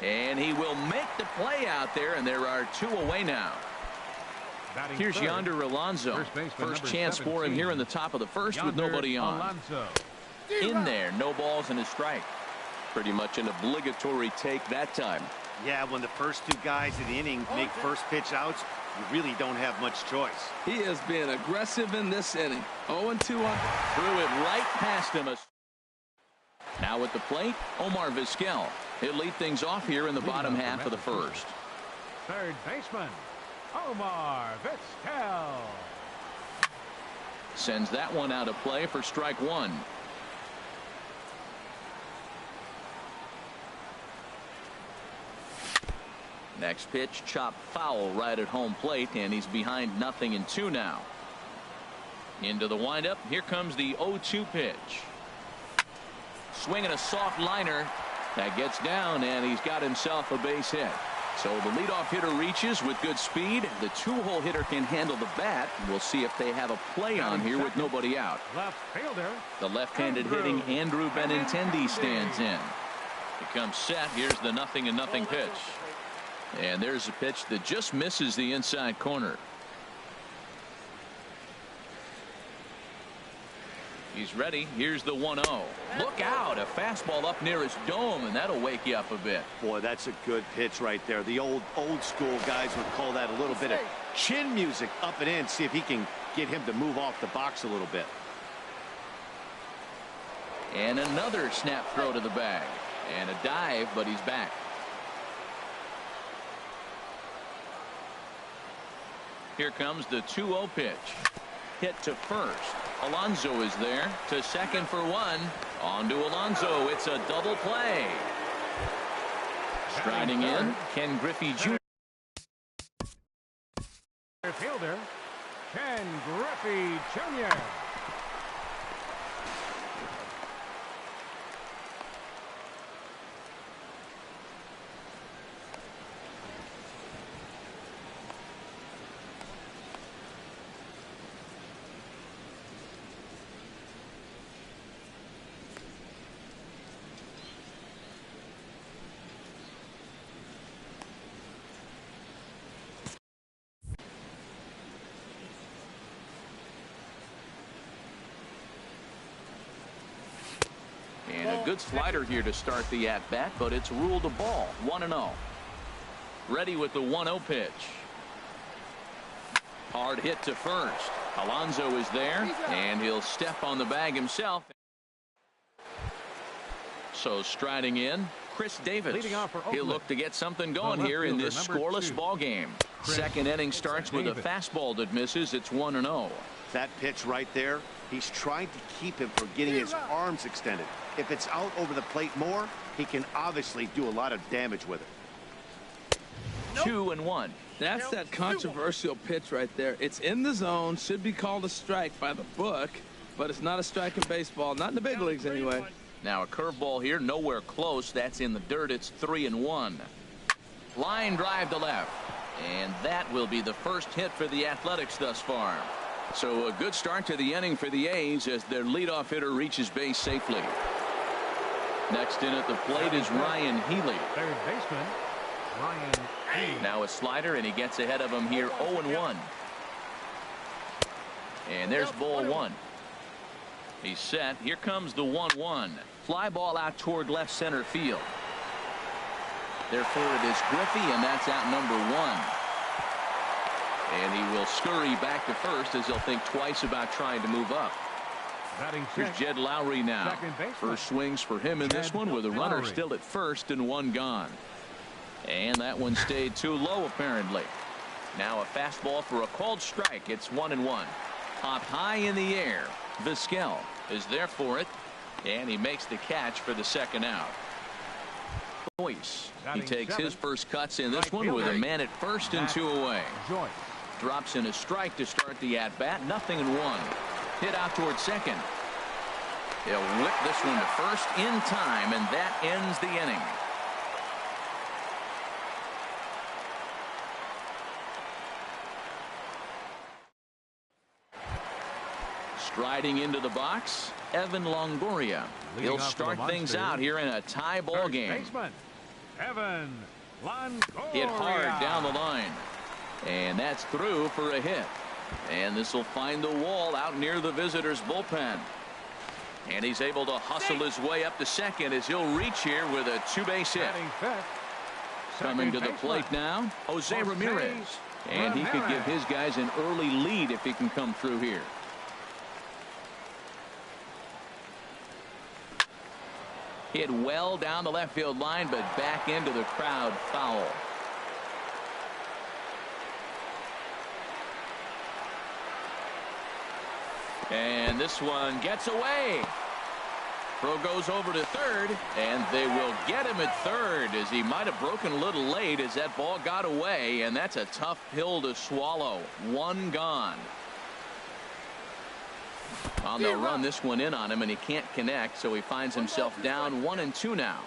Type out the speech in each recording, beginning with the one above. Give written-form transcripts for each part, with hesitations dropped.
And he will make the play out there, and there are 2 away now. Here's Yonder Alonso. First chance for him here in the top of the first with nobody on. In there, no balls and a strike. Pretty much an obligatory take that time. Yeah, when the first 2 guys in the inning make first pitch outs, you really don't have much choice. He is being aggressive in this inning. 0-2 on. Threw it right past him. Now at the plate, Omar Vizquel. He'll lead things off here in the bottom half of the first. Third baseman, Omar Vizquel. Sends that one out of play for strike 1. Next pitch, chopped foul right at home plate, and he's behind 0-2 now. Into the windup. Here comes the 0-2 pitch. Swinging a soft liner that gets down, and he's got himself a base hit. So the leadoff hitter reaches with good speed. The 2-hole hitter can handle the bat. We'll see if they have a play on here with nobody out. Left fielder. The left-handed hitting Andrew Benintendi stands in. It comes set. Here's the 0-0 pitch. And there's a pitch that just misses the inside corner. He's ready. Here's the 1-0. Look out. A fastball up near his dome, and that'll wake you up a bit. Boy, that's a good pitch right there. The old school guys would call that a little bit of chin music up and in. See if he can get him to move off the box a little bit. And another snap throw to the bag. And a dive, but he's back. Here comes the 2-0 pitch. Hit to first. Alonso is there. To second for 1. On to Alonso. It's a double play. Striding in, Ken Griffey Jr. Fielder, Ken Griffey Jr. Good slider here to start the at-bat, but it's ruled a ball. 1-0. Ready with the 1-0 pitch. Hard hit to first. Alonso is there, and he'll step on the bag himself. So striding in, Chris Davis. He'll look to get something going here in this scoreless ball game. Second inning starts with a fastball that misses. It's 1-0. That pitch right there, he's trying to keep him from getting his arms extended. If it's out over the plate more, he can obviously do a lot of damage with it. 2-1. That's that controversial pitch right there. It's in the zone, should be called a strike by the book, but it's not a strike in baseball, not in the big leagues anyway. Now a curveball here, nowhere close. That's in the dirt. It's 3-1. Line drive to left, and that will be the first hit for the Athletics thus far. So a good start to the inning for the A's as their leadoff hitter reaches base safely. Next in at the plate is Ryan Healy. Third baseman, Ryan Healy. Now a slider, and he gets ahead of him here 0-1. And there's ball 1. He's set. Here comes the 1-1. Fly ball out toward left center field. Therefore it is Griffey, and that's out number 1. And he will scurry back to first as he'll think twice about trying to move up. Here's Jed Lowry now. First swings for him in this one with a runner still at first and 1 gone. And that one stayed too low apparently. Now a fastball for a called strike. It's 1-1. Popped high in the air. Vizquel is there for it, and he makes the catch for the second out. Joyce. He takes his first cuts in this one with a man at first and 2 away. Drops in a strike to start the at-bat. 0-1. Hit out toward second. He'll whip this one to first in time, and that ends the inning. Striding into the box, Evan Longoria. He'll start things out here in a tie ball game. Evan Longoria. Hit hard down the line. And that's through for a hit. And this will find the wall out near the visitors' bullpen. And he's able to hustle his way up to second as he'll reach here with a two-base hit. Coming to the plate now, Jose Ramirez. And he could give his guys an early lead if he can come through here. Hit well down the left field line, but back into the crowd, foul. And this one gets away. Throw goes over to third, and they will get him at third as he might have broken a little late as that ball got away, and that's a tough pill to swallow. One gone. On the run, this one in on him, and he can't connect, so he finds himself down 1-2 now.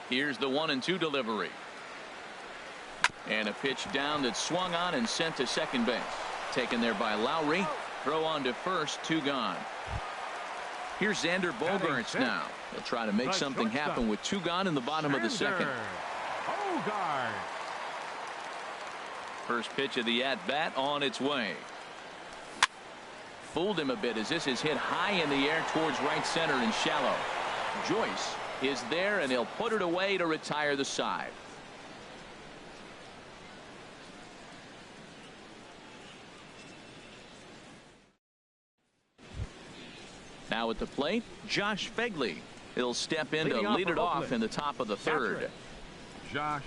Here's the 1-2 delivery. And a pitch down that's swung on and sent to second base. Taken there by Lowry. Throw on to first, two gone. Here's Xander Bogaerts now. They'll try to make something happen with two gone in the bottom of the second. First pitch of the at-bat on its way. Fooled him a bit as this is hit high in the air towards right center and shallow. Joyce is there, and he'll put it away to retire the side. Now at the plate, Josh Phegley. He'll step in to lead it off in the top of the third. Josh.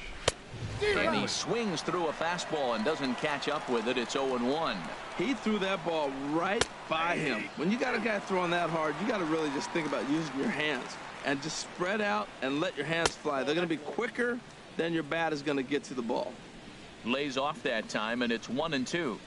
And he swings through a fastball and doesn't catch up with it. It's 0-1. He threw that ball right by him. When you got a guy throwing that hard, you got to really just think about using your hands and just spread out and let your hands fly. They're going to be quicker than your bat is going to get to the ball. Lays off that time, and it's 1-2.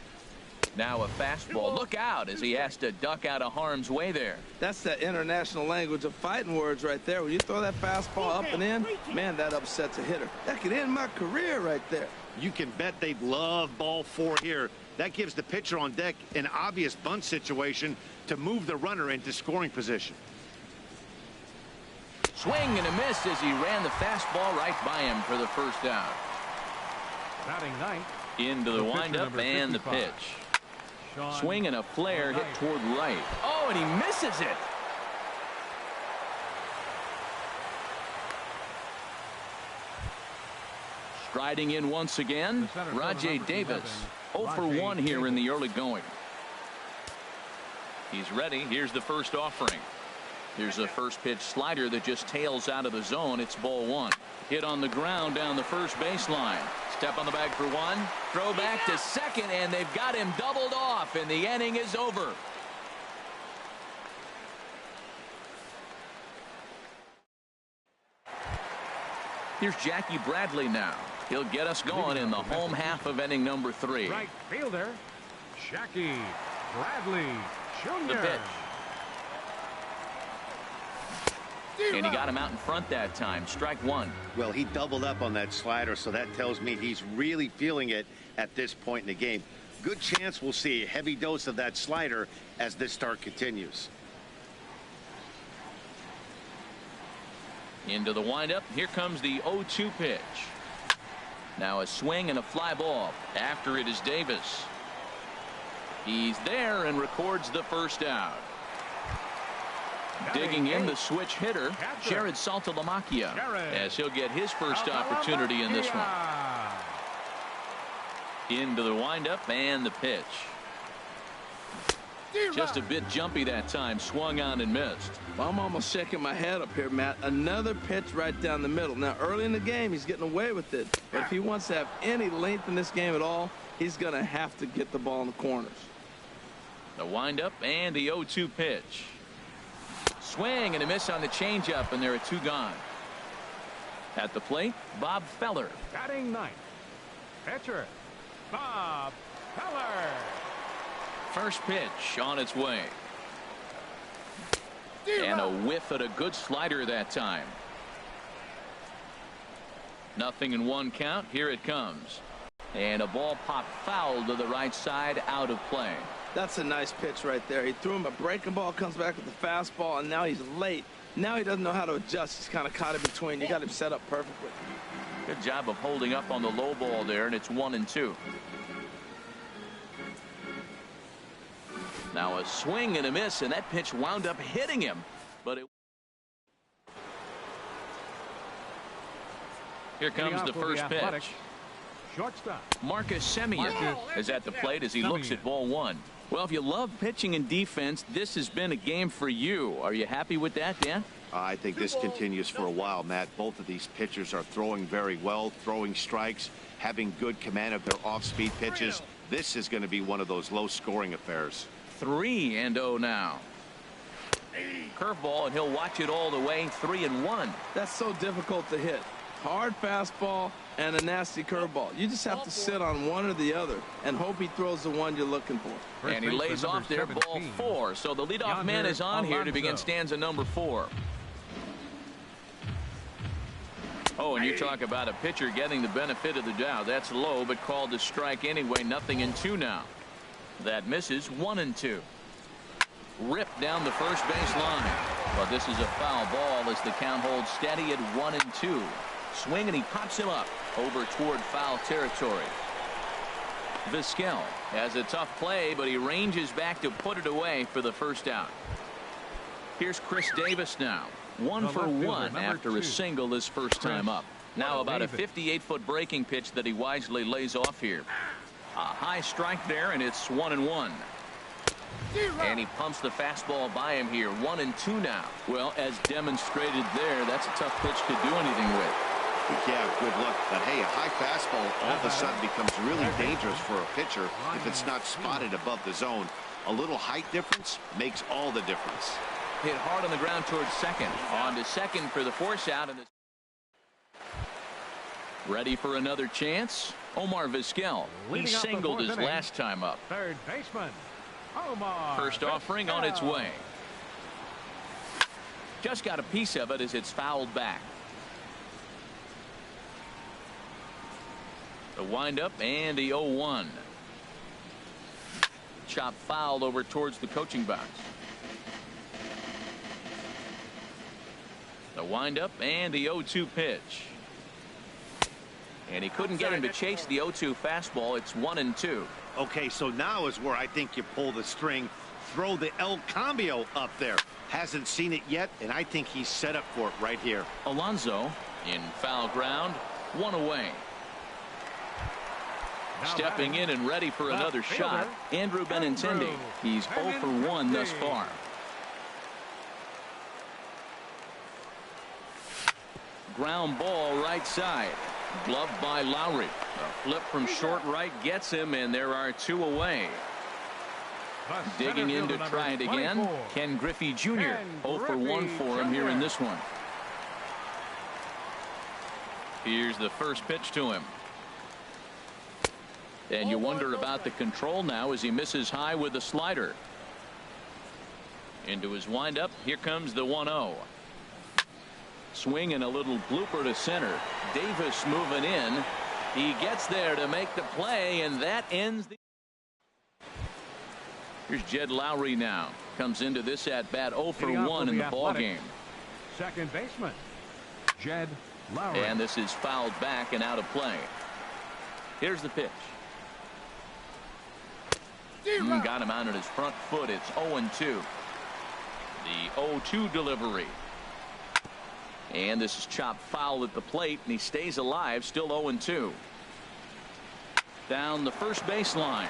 Now a fastball. Look out as he has to duck out of harm's way there. That's that international language of fighting words right there. When you throw that fastball up and in, man, that upsets a hitter. That could end my career right there. You can bet they'd love ball four here. That gives the pitcher on deck an obvious bunt situation to move the runner into scoring position. Swing and a miss as he ran the fastball right by him for the first out. Batting ninth. Into the windup and the pitch. Swing and a flare hit toward right. Oh, and he misses it. Striding in once again, Rajai Davis. 0 for 1 here in the early going. He's ready. Here's the first offering. Here's a first pitch slider that just tails out of the zone. It's ball one. Hit on the ground down the first baseline. Step on the bag for one. Throw back to second, and they've got him doubled off, and the inning is over. Here's Jackie Bradley now. He'll get us going in the home half of inning number 3. Right fielder, Jackie Bradley Jr. The pitch. And he got him out in front that time. Strike one. Well, he doubled up on that slider, so that tells me he's really feeling it at this point in the game. Good chance we'll see a heavy dose of that slider as this start continues. Into the windup. Here comes the 0-2 pitch. Now a swing and a fly ball. After it is Davis. He's there and records the first out. Digging in the switch hitter, Jared Saltalamacchia, as he'll get his first opportunity in this one. Into the windup and the pitch. Just a bit jumpy that time. Swung on and missed. Well, I'm almost shaking my head up here, Matt. Another pitch right down the middle. Now, early in the game, he's getting away with it. But if he wants to have any length in this game at all, he's going to have to get the ball in the corners. The windup and the 0-2 pitch. Swing and a miss on the changeup, and there are two gone. At the plate, Bob Feller. Batting ninth, pitcher, Bob Feller. First pitch on its way. And a whiff at a good slider that time. Nothing in one count. Here it comes. And a ball popped foul to the right side, out of play. That's a nice pitch right there. He threw him a breaking ball, comes back with the fastball, and now he's late. Now he doesn't know how to adjust. He's kind of caught in between. You got him set up perfectly. Good job of holding up on the low ball there, and it's 1-2. Now a swing and a miss, and that pitch wound up hitting him. But here comes the first pitch. Shortstop. Marcus Semien is at the plate as he looks at ball one. Well, if you love pitching and defense, this has been a game for you. Are you happy with that, Dan? I think this continues for a while, Matt. Both of these pitchers are throwing very well, throwing strikes, having good command of their off-speed pitches. This is going to be one of those low-scoring affairs. 3-0 now. Curveball, and he'll watch it all the way. 3-1. That's so difficult to hit. Hard fastball and a nasty curveball. You just have to sit on one or the other and hope he throws the one you're looking for. And he lays off there, ball 4. So the leadoff man is on here to begin stanza number 4. Oh, and you talk about a pitcher getting the benefit of the doubt. That's low, but called a strike anyway. 0-2 now. That misses. 1-2. Ripped down the first base line. But this is a foul ball as the count holds steady at 1-2. Swing, and he pops him up over toward foul territory. Vizquel has a tough play, but he ranges back to put it away for the first out. Here's Chris Davis now. 1 for 1 after a single his first time up. Now about a 58-foot breaking pitch that he wisely lays off here. A high strike there, and it's 1-1. And he pumps the fastball by him here. 1-2 now. Well, as demonstrated there, that's a tough pitch to do anything with. Yeah, good luck. But hey, a high fastball all of a sudden becomes really dangerous for a pitcher if it's not spotted above the zone. A little height difference makes all the difference. Hit hard on the ground towards second. On to second for the force out. And ready for another chance? Omar Vizquel. He singled his last time up. Third baseman, Omar. First offering on its way. Just got a piece of it as it's fouled back. The windup and the 0-1. Chop fouled over towards the coaching box. The windup and the 0-2 pitch. And he couldn't get him to chase the 0-2 fastball. It's 1-2. Okay, so now is where I think you pull the string. Throw the El Cambio up there. Hasn't seen it yet, and I think he's set up for it right here. Alonso in foul ground. 1 away. Stepping in and ready for another shot, Andrew Benintendi. He's 0 for 1 thus far. Ground ball right side. Gloved by Lowry. A flip from short right gets him, and there are 2 away. Digging in to try it again. Ken Griffey Jr. 0 for 1 for him here in this one. Here's the first pitch to him. And you wonder about the control now as he misses high with the slider. Into his windup. Here comes the 1-0. Swing and a little blooper to center. Davis moving in. He gets there to make the play, and that ends the. Here's Jed Lowry now. Comes into this at bat 0 for 1 in the ball game. Second baseman, Jed Lowry. And this is fouled back and out of play. Here's the pitch. Got him out on his front foot. It's 0-2. The 0-2 delivery. And this is chopped foul at the plate, and he stays alive, still 0-2. Down the first baseline.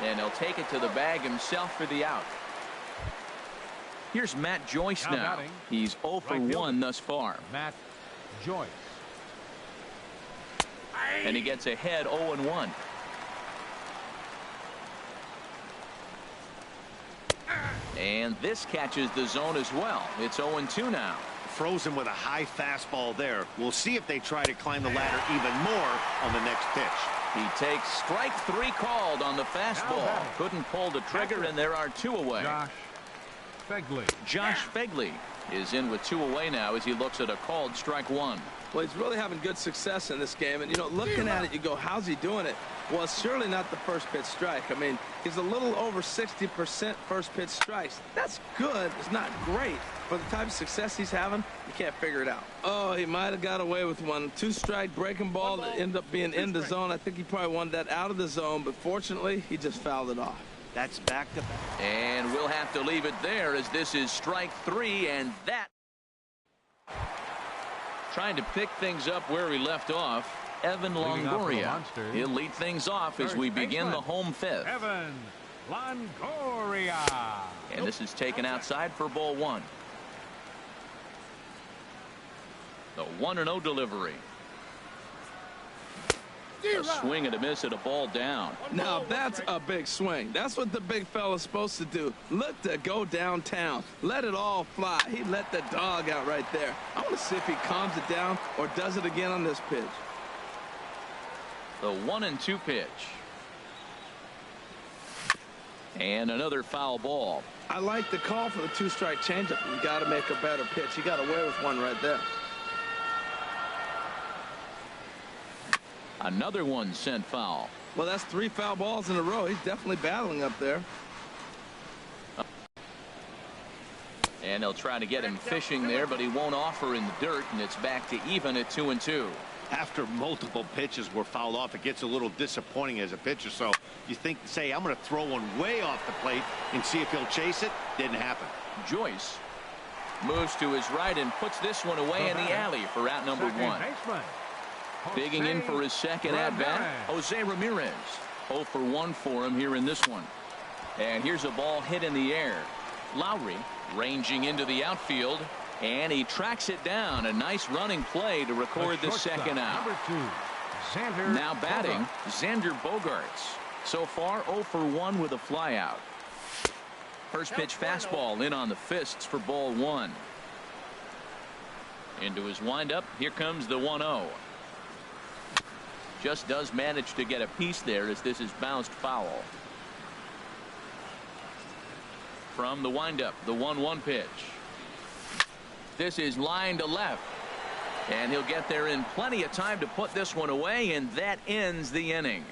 And he'll take it to the bag himself for the out. Here's Matt Joyce now. He's 0 for 1 thus far. Matt Joyce. And he gets ahead 0-1. And this catches the zone as well. It's 0-2 now. Frozen with a high fastball there. We'll see if they try to climb the ladder even more on the next pitch. He takes strike 3 called on the fastball. Couldn't pull the trigger, and there are 2 away. Josh Phegley. Josh Phegley is in with 2 away now as he looks at a called strike 1. Well, he's really having good success in this game. And, you know, looking at it, you go, how's he doing it? Well, it's surely not the first pitch strike. I mean, he's a little over 60% first pitch strikes. That's good. It's not great. For the type of success he's having, you can't figure it out. Oh, he might have got away with one. 2-strike breaking ball that ended up being in the zone. I think he probably wanted that out of the zone, but fortunately, he just fouled it off. That's back to back. And we'll have to leave it there as this is strike 3, and that. Trying to pick things up where we left off, Evan Longoria. He'll lead things off as we begin the home fifth. Evan Longoria. And this is taken outside for ball 1. The 1-0 delivery. A swing and a miss at a ball down. Now that's a big swing. That's what the big fella's supposed to do. Look to go downtown. Let it all fly. He let the dog out right there. I want to see if he calms it down or does it again on this pitch. The 1-2 pitch. And another foul ball. I like the call for the 2-strike changeup. You got to make a better pitch. He got away with one right there. Another one sent foul. Well, that's 3 foul balls in a row. He's definitely battling up there. And they'll try to get him fishing there, but he won't offer in the dirt, and it's back to even at 2-2. After multiple pitches were fouled off, it gets a little disappointing as a pitcher. So you think, say, I'm going to throw one way off the plate and see if he'll chase it. Didn't happen. Joyce moves to his right and puts this one away in the alley for out number 1. Digging in for his second at-bat, Jose Ramirez. 0 for 1 for him here in this one. And here's a ball hit in the air. Lowry ranging into the outfield, and he tracks it down. A nice running play to record the second out. Now batting, Xander Bogaerts. So far, 0 for 1 with a flyout. First pitch fastball in on the fists for ball 1. Into his windup, here comes the 1-0. Just does manage to get a piece there as this is bounced foul. From the windup, the 1-1 pitch. This is line to left. And he'll get there in plenty of time to put this one away, and that ends the inning.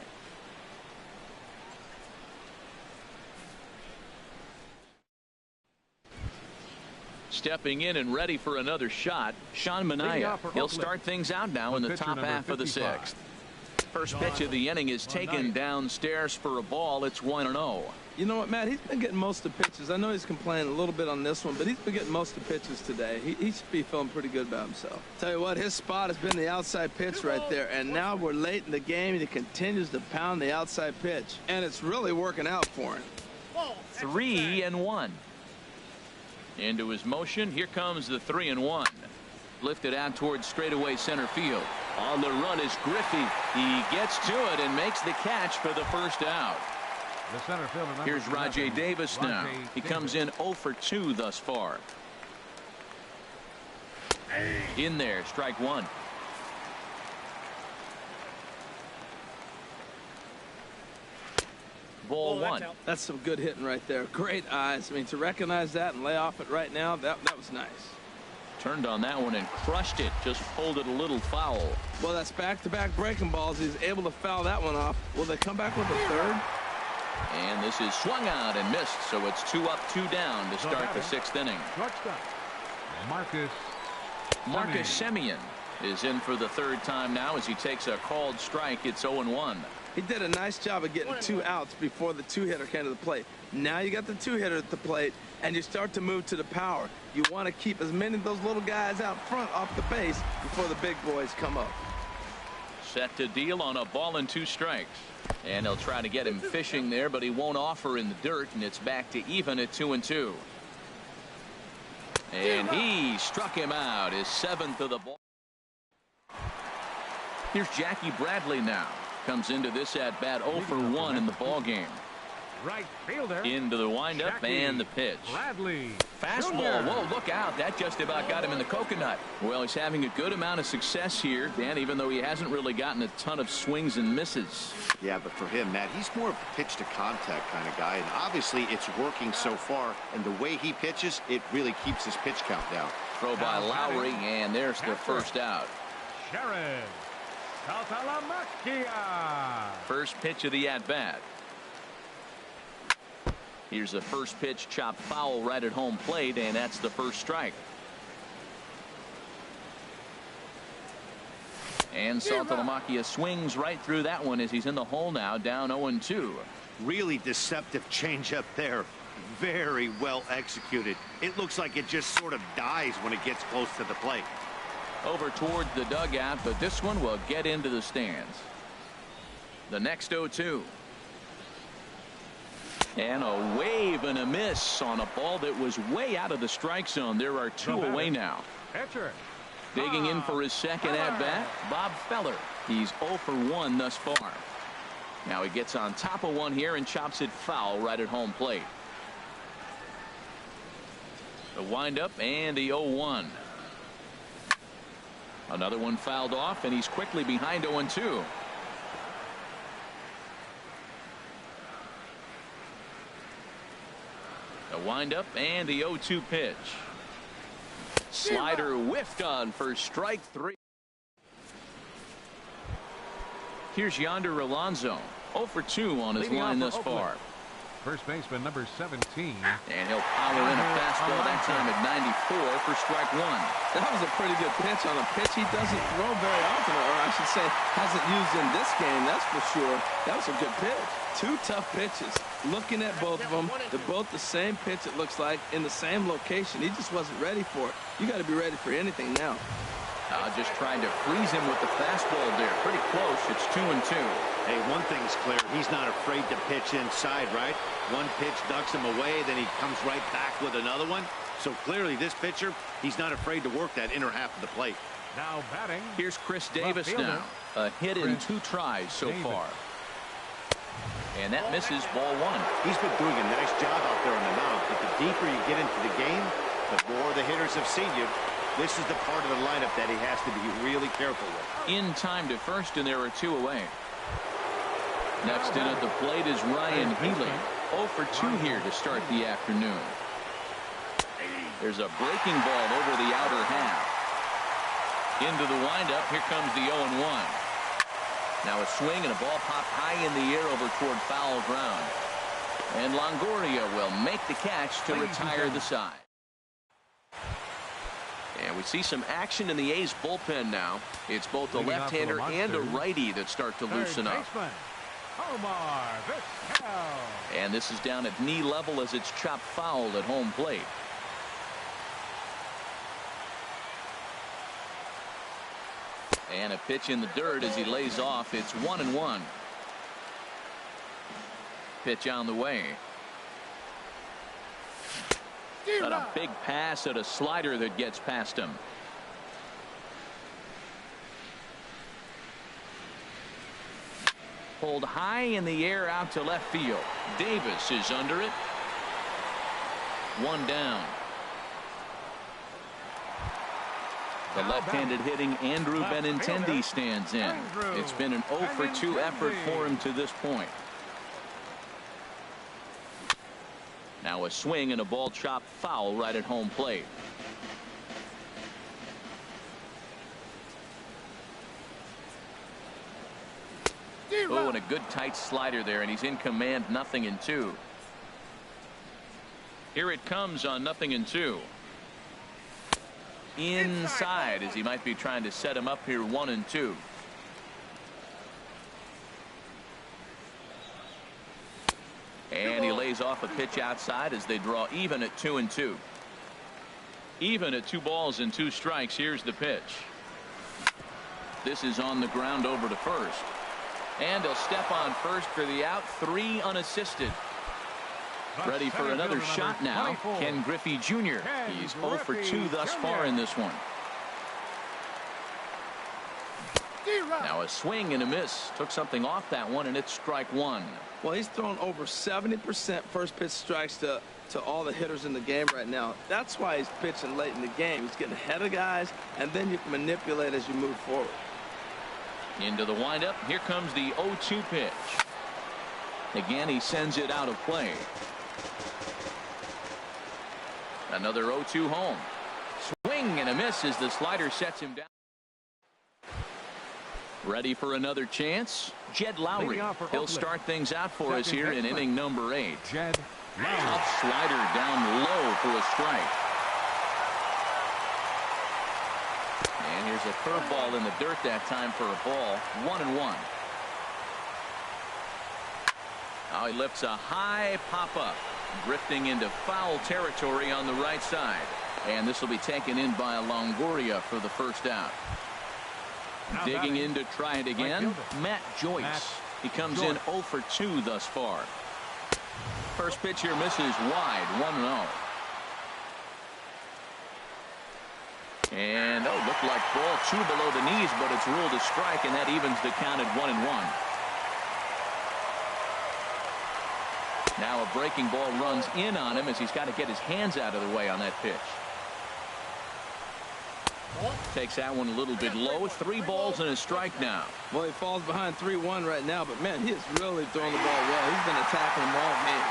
Stepping in and ready for another shot, Sean Manaea. He'll start things out now in the top half of the 6th. First pitch of the inning is taken downstairs for a ball. It's 1-0. You know what, Matt? He's been getting most of the pitches. I know he's complaining a little bit on this one, but he's been getting most of the pitches today. He should be feeling pretty good about himself. Tell you what, his spot has been the outside pitch right there, and now we're late in the game, and he continues to pound the outside pitch, and it's really working out for him. 3-1. Into his motion. Here comes the 3-1. Lifted out towards straightaway center field. On the run is Griffey. He gets to it and makes the catch for the first out. The center fielder, here's Rajay Davis now. He comes in 0 for 2 thus far. In there, strike 1. Ball 1. That's some good hitting right there. Great eyes. I mean, to recognize that and lay off it right now, that was nice. Turned on that one and crushed it. Just pulled it a little foul. Well, that's back-to-back breaking balls. He's able to foul that one off. Will they come back with a third? And this is swung out and missed, so it's 2 up, 2 down to start the 6th inning. Marcus Semien is in for the 3rd time now as he takes a called strike. It's 0-1. He did a nice job of getting 2 outs before the 2-hitter came to the plate. Now you got the 2-hitter at the plate, and you start to move to the power. You want to keep as many of those little guys out front off the base before the big boys come up. Set to deal on a ball and 2 strikes. And they'll try to get him fishing there, but he won't offer in the dirt, and it's back to even at 2-2. And he struck him out, his 7th of the ball. Here's Jackie Bradley now. Comes into this at-bat 0 for 1 in the ball game. Right fielder. Into the windup and the pitch. Bradley. Fastball. Whoa, look out. That just about got him in the coconut. Well, he's having a good amount of success here, Dan, even though he hasn't really gotten a ton of swings and misses. Yeah, but for him, Matt, he's more of a pitch to contact kind of guy, and obviously it's working so far, and the way he pitches, it really keeps his pitch count down. Throw by Lowry, and there's the first out. Jared Saltalamacchia. First pitch of the at-bat. Here's the first pitch, chopped foul right at home plate, and that's the first strike. And Saltalamacchia swings right through that one as he's in the hole now, down 0-2. Really deceptive changeup there. Very well executed. It looks like it just sort of dies when it gets close to the plate. Over towards the dugout, but this one will get into the stands. The next 0-2. And a wave and a miss on a ball that was way out of the strike zone. There are two away now. Pitcher. Digging in for his second at-bat, Bob Feller. He's 0 for 1 thus far. Now he gets on top of one here and chops it foul right at home plate. The windup and the 0-1. Another one fouled off, and he's quickly behind 0-2. The windup and the 0-2 pitch. Slider whiffed on for strike 3. Here's Yonder Alonso, 0 for 2 on his line thus far. First baseman number 17. And he'll power in a fastball that time at 94 for strike 1. That was a pretty good pitch on a pitch he doesn't throw very often, or I should say hasn't used in this game, that's for sure. That was a good pitch. Two tough pitches. Looking at both of them, they're both the same pitch, it looks like, in the same location. He just wasn't ready for it. You got to be ready for anything now. Just trying to freeze him with the fastball there. Pretty close. It's 2-2. Hey, one thing's clear. He's not afraid to pitch inside, right? One pitch ducks him away, then he comes right back with another one. So clearly this pitcher, he's not afraid to work that inner half of the plate. Now batting. Here's Chris Davis now. A hit in 2 tries so far. And that misses, ball 1. He's been doing a nice job out there on the mound, but the deeper you get into the game, the more the hitters have seen you. This is the part of the lineup that he has to be really careful with. In time to first, and there are 2 away. Next in at the plate is Ryan Healy. 0 for 2 here to start the afternoon. There's a breaking ball over the outer half. Into the windup. Here comes the 0-1. Now a swing and a ball popped high in the air over toward foul ground. And Longoria will make the catch to retire the side. And we see some action in the A's bullpen now. It's both a left-hander and a righty that start to loosen up. And this is down at knee level as it's chopped foul at home plate. And a pitch in the dirt as he lays off. It's 1-1. Pitch on the way. But a big pass at a slider that gets past him. Pulled high in the air out to left field. Davis is under it. 1 down. The left-handed hitting Andrew Benintendi stands in. It's been an 0 for 2 effort for him to this point. Now a swing and a ball chopped foul right at home plate. Oh, and a good tight slider there, and he's in command. 0-2. Here it comes on 0-2. Inside as he might be trying to set him up here. 1-2. And he lays off a pitch outside as they draw even at 2-2. Even at 2 balls and 2 strikes. Here's the pitch. This is on the ground over to first. And he'll step on first for the out. 3 unassisted. Ready for another shot now. Ken Griffey Jr. He's 0 for 2 thus far in this one. Now a swing and a miss. Took something off that one, and it's strike 1. Well, he's thrown over 70% first pitch strikes to all the hitters in the game right now. That's why he's pitching late in the game. He's getting ahead of guys, and then you can manipulate as you move forward. Into the windup. Here comes the 0-2 pitch. Again, he sends it out of play. Another 0-2 home. Swing and a miss as the slider sets him down. Ready for another chance? Jed Lowry. He'll start things out for us here in inning number 8. Jed Lowry. Tough slider down low for a strike. And here's a curveball in the dirt that time for a ball. 1-1. Now he lifts a high pop-up, drifting into foul territory on the right side. And this will be taken in by Longoria for the first out. Now digging in to try it again, Matt Joyce. He comes in 0 for 2 thus far. First pitch here misses wide, 1-0. And looked like ball 2 below the knees, but it's ruled a strike, and that evens the count at 1-1. Now a breaking ball runs in on him as he's got to get his hands out of the way on that pitch. Takes that one a little bit low. 3 balls and a strike now. Well, he falls behind 3-1 right now, but man, he is really throwing the ball well. He's been attacking them all game.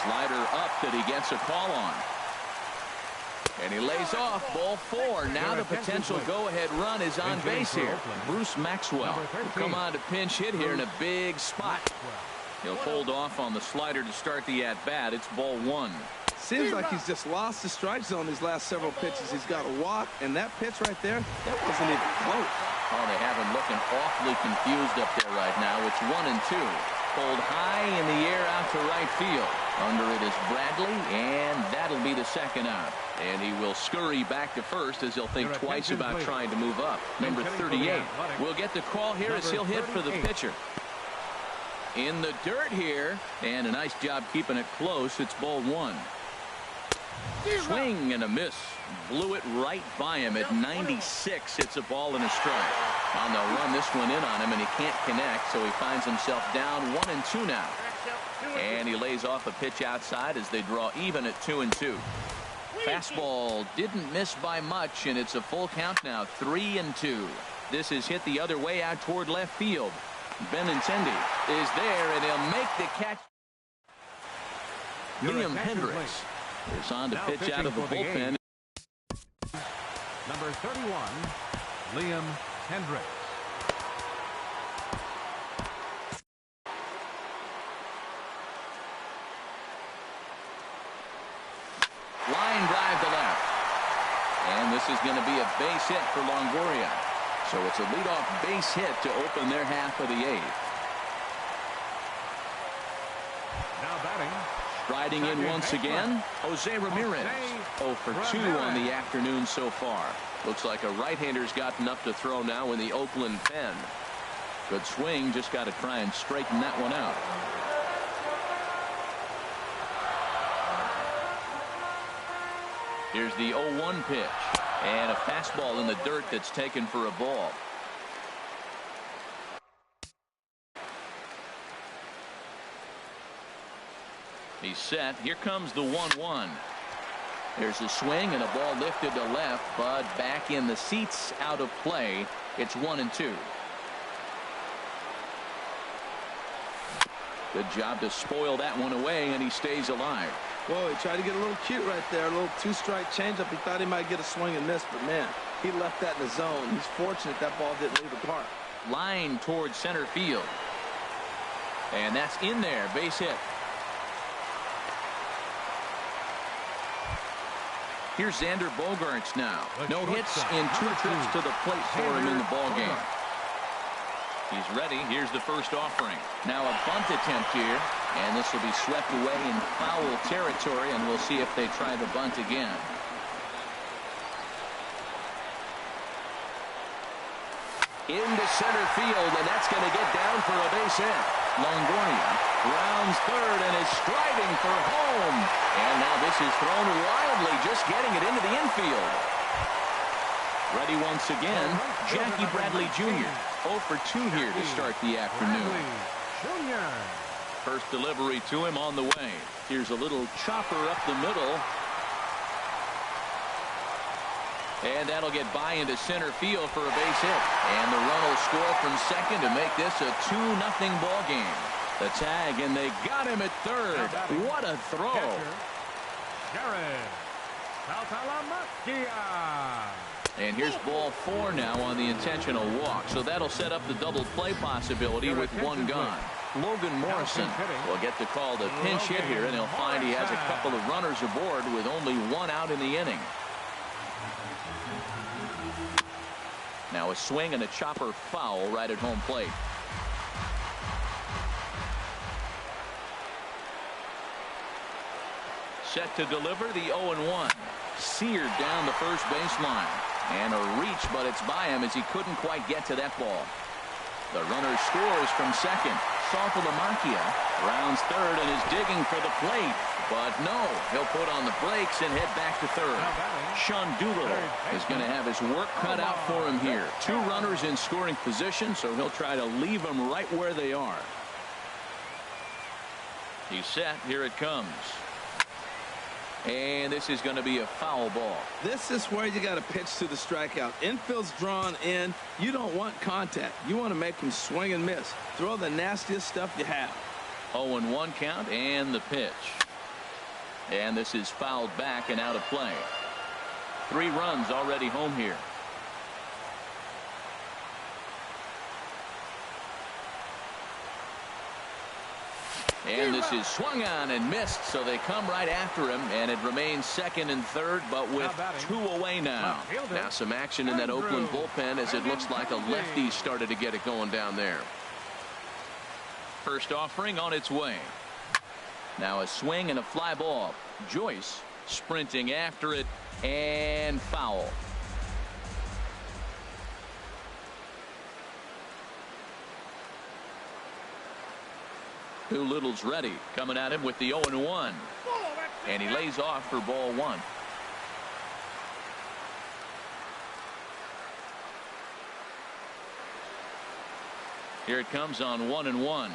Slider up that he gets a call on. And he lays off ball 4. Now the potential go-ahead run is on base here. Bruce Maxwell will come on to pinch hit here in a big spot. He'll hold off on the slider to start the at-bat. It's ball 1. Seems like he's just lost the strike zone these last several pitches. He's got a walk, and that pitch right there, that wasn't even close. Oh, they have him looking awfully confused up there right now. It's 1-2. Pulled high in the air out to right field. Under it is Bradley, and that'll be the second out. And he will scurry back to first as he'll think twice about trying to move up. Number 38 will get the call here as he'll hit for the pitcher. In the dirt here, and a nice job keeping it close. It's ball 1. Swing and a miss. Blew it right by him at 96. It's a ball and a strike. On the run, this one in on him, and he can't connect, so he finds himself down 1-2 now. And he lays off a pitch outside as they draw even at 2-2. Fastball didn't miss by much, and it's a full count now, 3-2. This is hit the other way out toward left field. Benintendi is there, and he'll make the catch. Liam Hendricks is on to pitch out of the bullpen. Number 31, Liam Hendricks. Line drive to left. And this is going to be a base hit for Longoria. So it's a leadoff base hit to open their half of the 8th. Now batting. Striding in once again, Jose Ramirez. 0 for 2 on the afternoon so far. Looks like a right-hander's gotten up to throw now in the Oakland pen. Good swing, just got to try and straighten that one out. Here's the 0-1 pitch. And a fastball in the dirt that's taken for a ball. He's set. Here comes the 1-1. There's a swing and a ball lifted to left, but back in the seats, out of play. It's 1-2. Good job to spoil that one away, and he stays alive. Whoa, he tried to get a little cute right there. A little 2-strike changeup. He thought he might get a swing and miss, but man, he left that in the zone. He's fortunate that ball didn't leave the park. Line towards center field. And that's in there. Base hit. Here's Xander Bogaerts now. No hits in 2 trips to the plate for him in the ballgame. He's ready. Here's the first offering. Now a bunt attempt here. And this will be swept away in foul territory, and we'll see if they try the bunt again. Into center field, and that's going to get down for a base hit. Longoria rounds third and is striving for home. And now this is thrown wildly, just getting it into the infield. Ready once again, Jackie Bradley Jr. 0 for 2 here to start the afternoon. First delivery to him on the way. Here's a little chopper up the middle. And that'll get by into center field for a base hit. And the run will score from second to make this a 2-0 ball game. The tag, and they got him at third. What a throw. And here's ball 4 now on the intentional walk. So that'll set up the double play possibility with one gone. Logan Morrison will get the call to pinch hit here, and he'll find he has a couple of runners aboard with only one out in the inning. Now a swing and a chopper foul right at home plate. Set to deliver the 0-1. Seared down the first baseline. And a reach, but it's by him as he couldn't quite get to that ball. The runner scores from second. Saltalamacchia rounds third and is digging for the plate. But no, he'll put on the brakes and head back to third. Sean Doolittle is going to have his work cut out for him here. 2 runners in scoring position, so he'll try to leave them right where they are. He's set. Here it comes. And this is going to be a foul ball. This is where you got to pitch to the strikeout. Infield's drawn in. You don't want contact. You want to make him swing and miss. Throw the nastiest stuff you have. 0-1 count and the pitch. And this is fouled back and out of play. 3 runs already home here. And this is swung on and missed, so they come right after him, and it remains second and third, but with 2 away now. Now some action in that Oakland bullpen as it looks like a lefty started to get it going down there. First offering on its way. Now a swing and a fly ball. Joyce sprinting after it, and foul. Doolittle's ready, coming at him with the 0-1. And he lays off for ball 1. Here it comes on 1-1.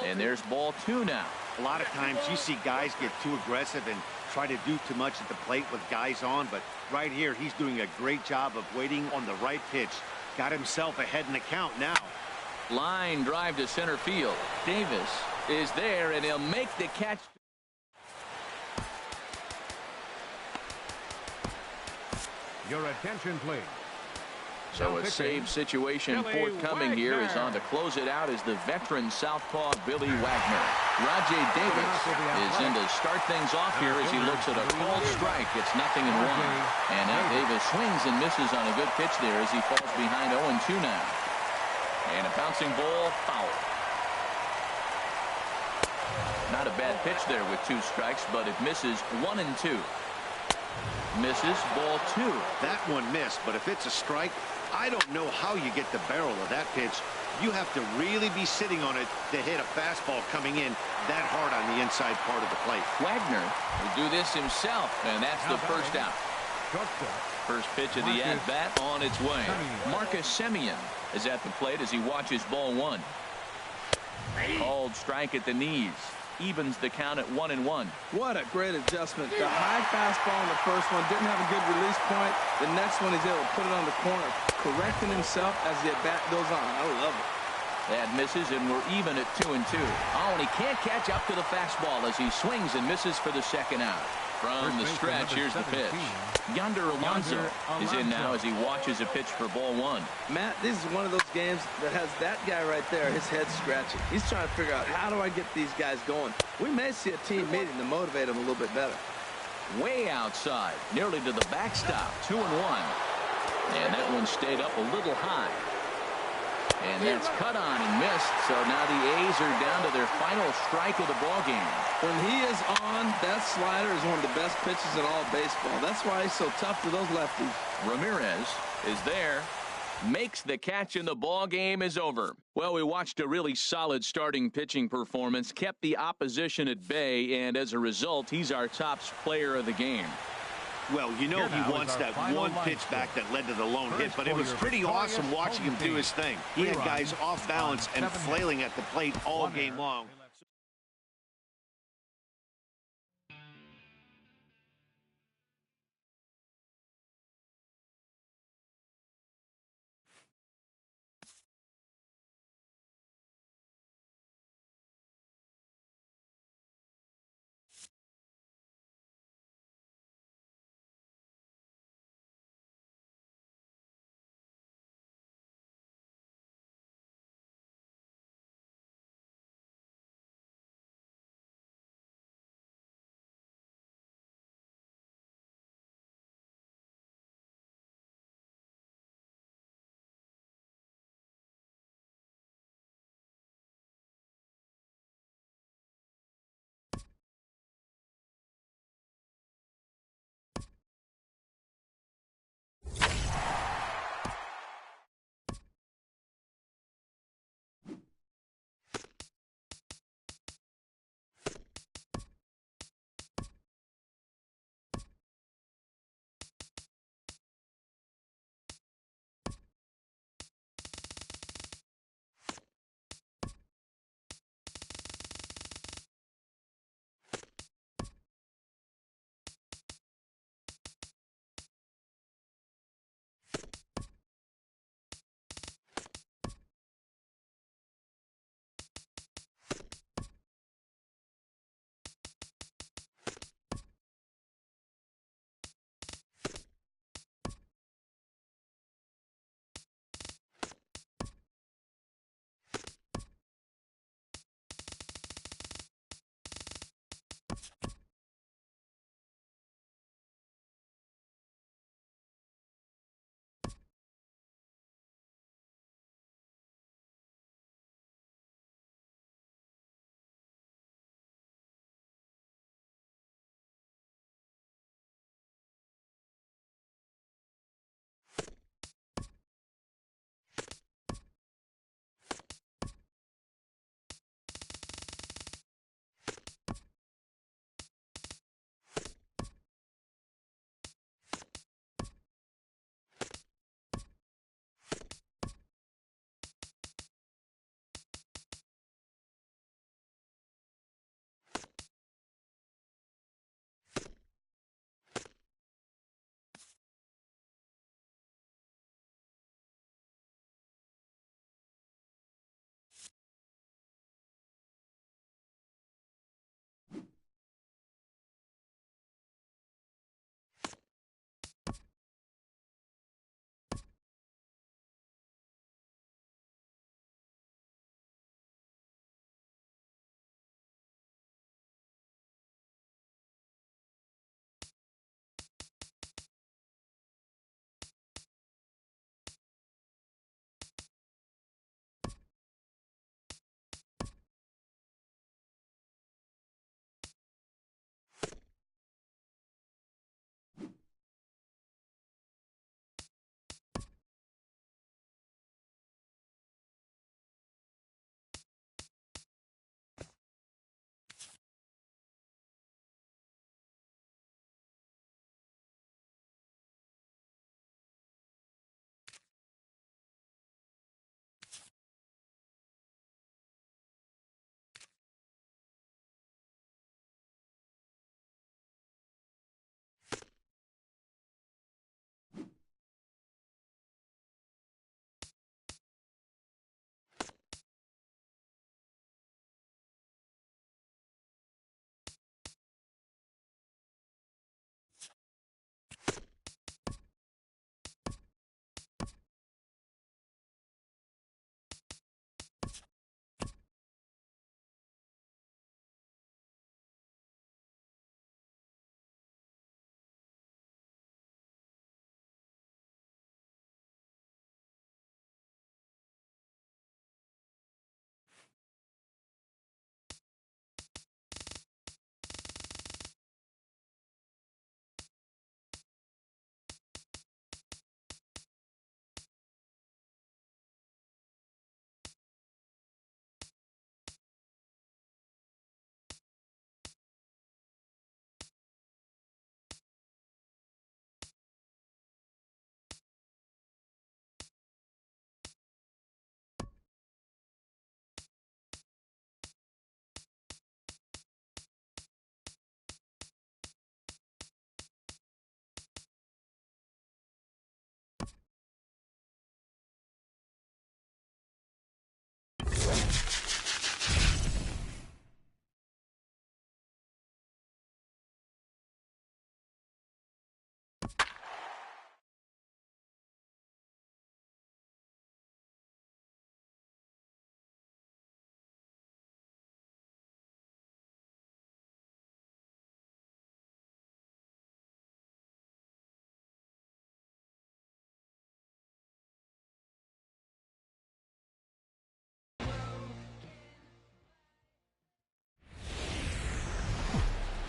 And there's ball 2 now. A lot of times you see guys get too aggressive and try to do too much at the plate with guys on, but right here he's doing a great job of waiting on the right pitch. Got himself ahead in the count now. Line drive to center field. Davis is there, and he'll make the catch. Your attention, please. So a save situation forthcoming here is on to close it out is the veteran southpaw Billy Wagner. Rajay Davis is in to start things off here as he looks at a called strike. It's 0-1. And now Davis swings and misses on a good pitch there as he falls behind 0-2 now. And a bouncing ball, foul. Not a bad pitch there with 2 strikes, but it misses 1-2. Misses ball 2. That one missed, but if it's a strike, I don't know how you get the barrel of that pitch. You have to really be sitting on it to hit a fastball coming in that hard on the inside part of the plate. Wagner will do this himself, and that's the first out. First pitch of the at-bat on its way. Marcus Semien is at the plate as he watches ball 1. Called strike at the knees. Evens the count at 1-1. What a great adjustment. The high fastball in the first one didn't have a good release point. The next one he's able to put it on the corner, correcting himself as the at-bat goes on. I love it. That misses, and we're even at 2-2. Oh, and he can't catch up to the fastball as he swings and misses for the second out. From the stretch, here's the pitch. Yonder Alonso is in now as he watches a pitch for ball 1. Matt, this is one of those games that has that guy right there, his head scratching. He's trying to figure out, how do I get these guys going? We may see a team meeting to motivate them a little bit better. Way outside, nearly to the backstop, 2-1. And that one stayed up a little high. And that's cut on and missed, so now the A's are down to their final strike of the ballgame. When he is on, that slider is one of the best pitches in all of baseball. That's why he's so tough to those lefties. Ramirez is there, makes the catch, and the ballgame is over. Well, we watched a really solid starting pitching performance, kept the opposition at bay, and as a result, he's our top player of the game. Well, you know he wants that one pitch back that led to the lone hit, but it was pretty awesome watching him do his thing. He had guys off balance and flailing at the plate all game long.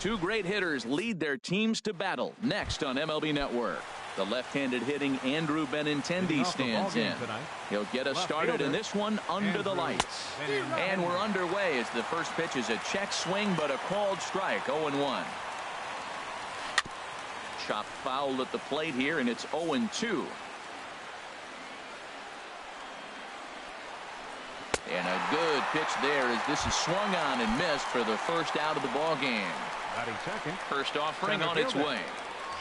Two great hitters lead their teams to battle next on MLB Network. The left-handed hitting Andrew Benintendi stands in. He'll get us started in this one under the lights. And we're underway as the first pitch is a check swing, but a called strike, 0-1. Chopped foul at the plate here, and it's 0-2. And a good pitch there as this is swung on and missed for the first out of the ball game. First offering on its way.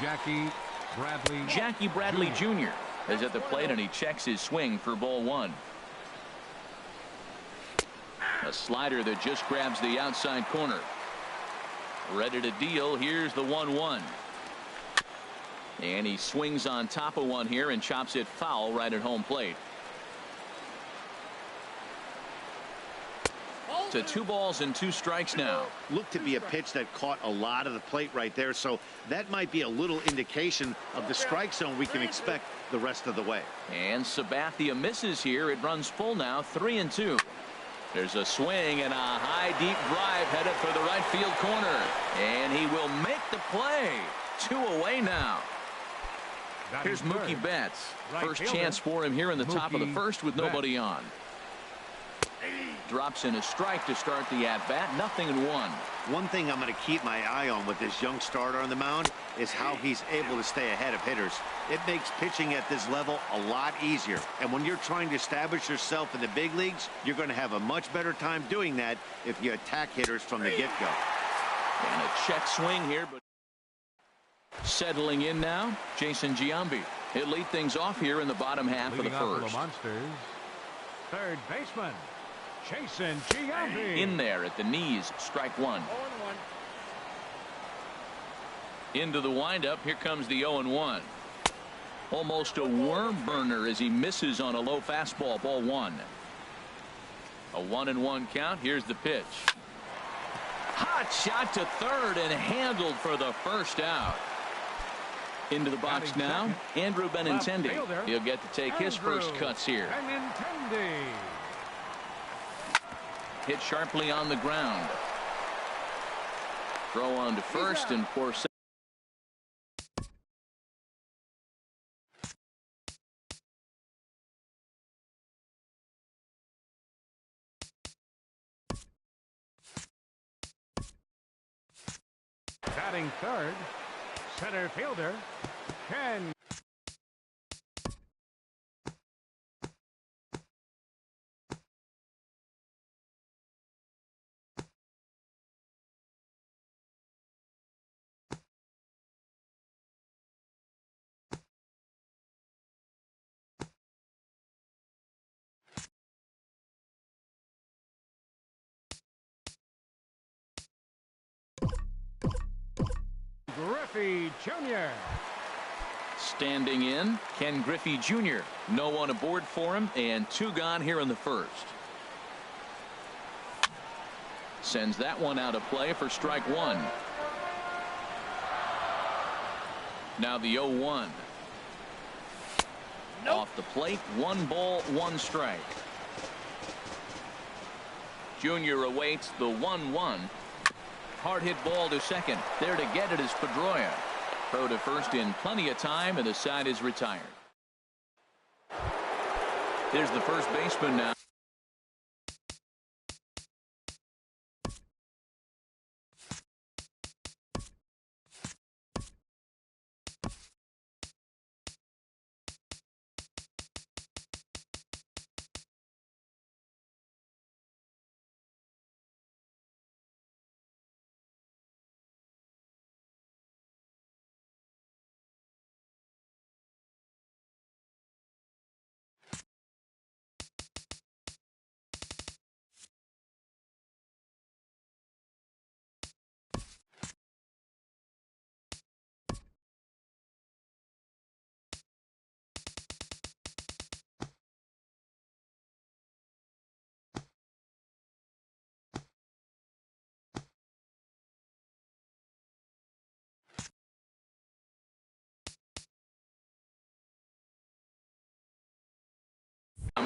Jackie Bradley Jr. is at the plate, and he checks his swing for ball one. A slider that just grabs the outside corner. Ready to deal. Here's the 1-1. And he swings on top of one here and chops it foul right at home plate. To 2 balls and 2 strikes now. Looked to be a pitch that caught a lot of the plate right there, so that might be a little indication of the strike zone we can expect the rest of the way. And Sabathia misses here. It runs full now, 3-2. There's a swing and a high deep drive headed for the right field corner, and he will make the play. 2 away now. Here's Mookie Betts. First chance for him here in the top of the first with nobody on. Drops in a strike to start the at-bat. 0-1. One thing I'm going to keep my eye on with this young starter on the mound is how he's able to stay ahead of hitters. It makes pitching at this level a lot easier. And when you're trying to establish yourself in the big leagues, you're going to have a much better time doing that if you attack hitters from the get-go. And a check swing here, but settling in now, Jason Giambi. He'll lead things off here in the bottom half of the first. Third baseman, Jason Giambi. In there at the knees, strike one. 0-1. Into the windup, here comes the 0-1. Almost a worm burner as he misses on a low fastball, ball one. A 1-1 count. Here's the pitch. Hot shot to third and handled for the first out. Into the box now, Andrew Benintendi. He'll get to take his first cuts here. Hit sharply on the ground. Throw on to first and for second. Batting third, center fielder Ken. Griffey Jr. Standing in, Ken Griffey Jr. No one aboard for him, and 2 gone here in the first. Sends that one out of play for strike one. Now the 0-1. Off the plate, 1 ball, 1 strike. Jr. awaits the 1-1. Hard hit ball to second. There to get it is Pedroia. Throw to first in plenty of time, and the side is retired. There's the first baseman now.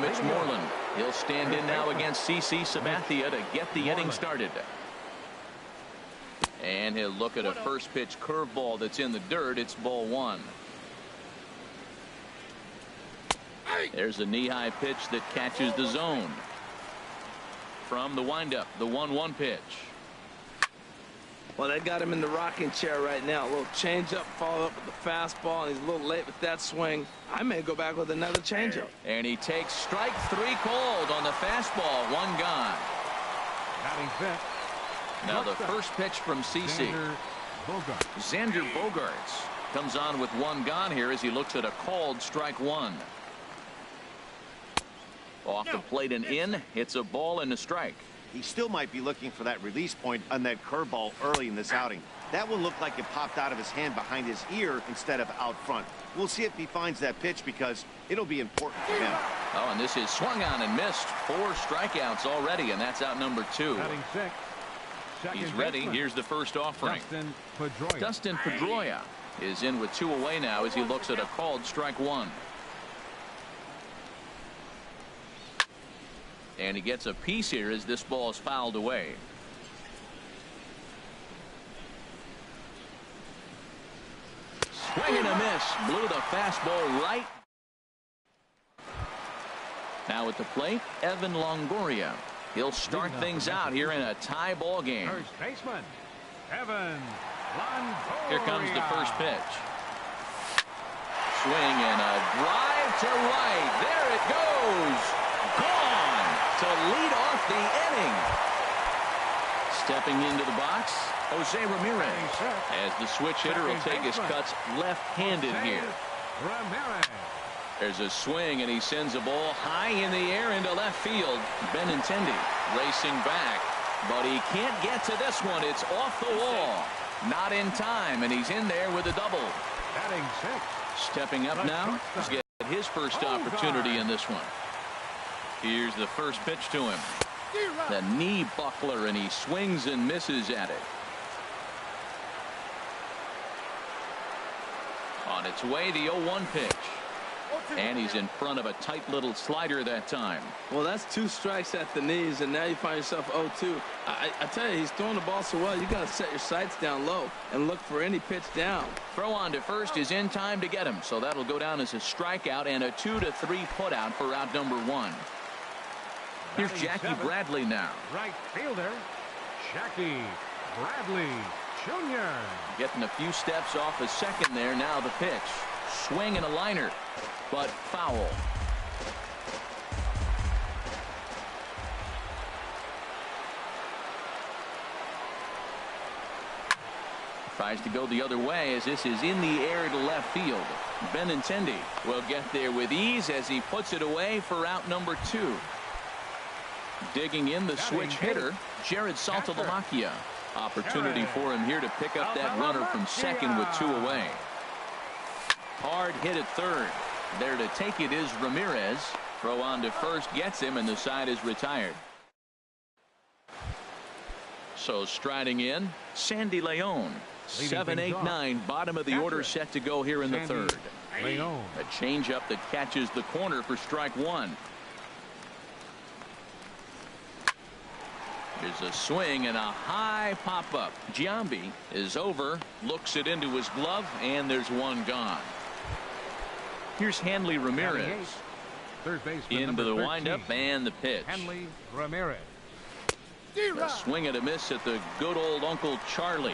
Mitch Moreland. He'll stand in now against CC Sabathia to get the inning started. And he'll look at a first pitch curveball that's in the dirt. It's ball one. There's a knee-high pitch that catches the zone. From the windup, the 1-1 pitch. Well, they got him in the rocking chair right now. A little changeup, followed up with the fastball, and he's a little late with that swing. I may go back with another changeup. And he takes strike three called on the fastball. One gone. Batting fifth. Now the first pitch from CC. Xander Bogaerts comes on with one gone here as he looks at a called strike one. Off the plate and in. It's a ball and a strike. He still might be looking for that release point on that curveball early in this outing. That one looked like it popped out of his hand behind his ear instead of out front. We'll see if he finds that pitch because it'll be important for him. Oh, and this is swung on and missed. 4 strikeouts already, and that's out number 2. Batting sixth. He's ready. Here's the first offering. Dustin Pedroia is in with 2 away now as he looks at a called strike one. And he gets a piece here as this ball is fouled away. Swing and a miss. Blew the fastball right. Now at the plate, Evan Longoria. He'll start things out here in a tie ball game. First baseman, Evan Longoria. Here comes the first pitch. Swing and a drive to right. There it goes. Gone to lead off the inning. Stepping into the box, Jose Ramirez, as the switch hitter will take his cuts left-handed here. Ramirez. There's a swing, and he sends a ball high in the air into left field. Benintendi racing back, but he can't get to this one. It's off the wall. Not in time, and he's in there with a double. Batting sixth. Stepping up now, he's get his first opportunity in this one. Here's the first pitch to him. The knee buckler, and he swings and misses at it. On its way, the 0-1 pitch. And he's in front of a tight little slider that time. Well, that's 2 strikes at the knees, and now you find yourself 0-2. I tell you, he's throwing the ball so well, you got to set your sights down low and look for any pitch down. Throw on to first is in time to get him, so that'll go down as a strikeout and a 2-3 putout for out number 1. Here's Jackie Bradley now. Right fielder, Jackie Bradley Jr. Getting a few steps off a second there. Now the pitch. Swing and a liner, but foul. Tries to go the other way as this is in the air to left field. Benintendi will get there with ease as he puts it away for out number 2. Digging in the switch hitter, Jared Saltalamacchia. Opportunity for him here to pick up that runner from second with 2 away. Hard hit at third. There to take it is Ramirez. Throw on to first gets him, and the side is retired. So striding in, Sandy Leon. 7-8-9, bottom of the order set to go here in the third. A changeup that catches the corner for strike one. There's a swing and a high pop-up. Giambi is over, looks it into his glove, and there's one gone. Here's Hanley Ramirez. Third baseman, into the windup and the pitch. Hanley Ramirez. A swing and a miss at the good old Uncle Charlie.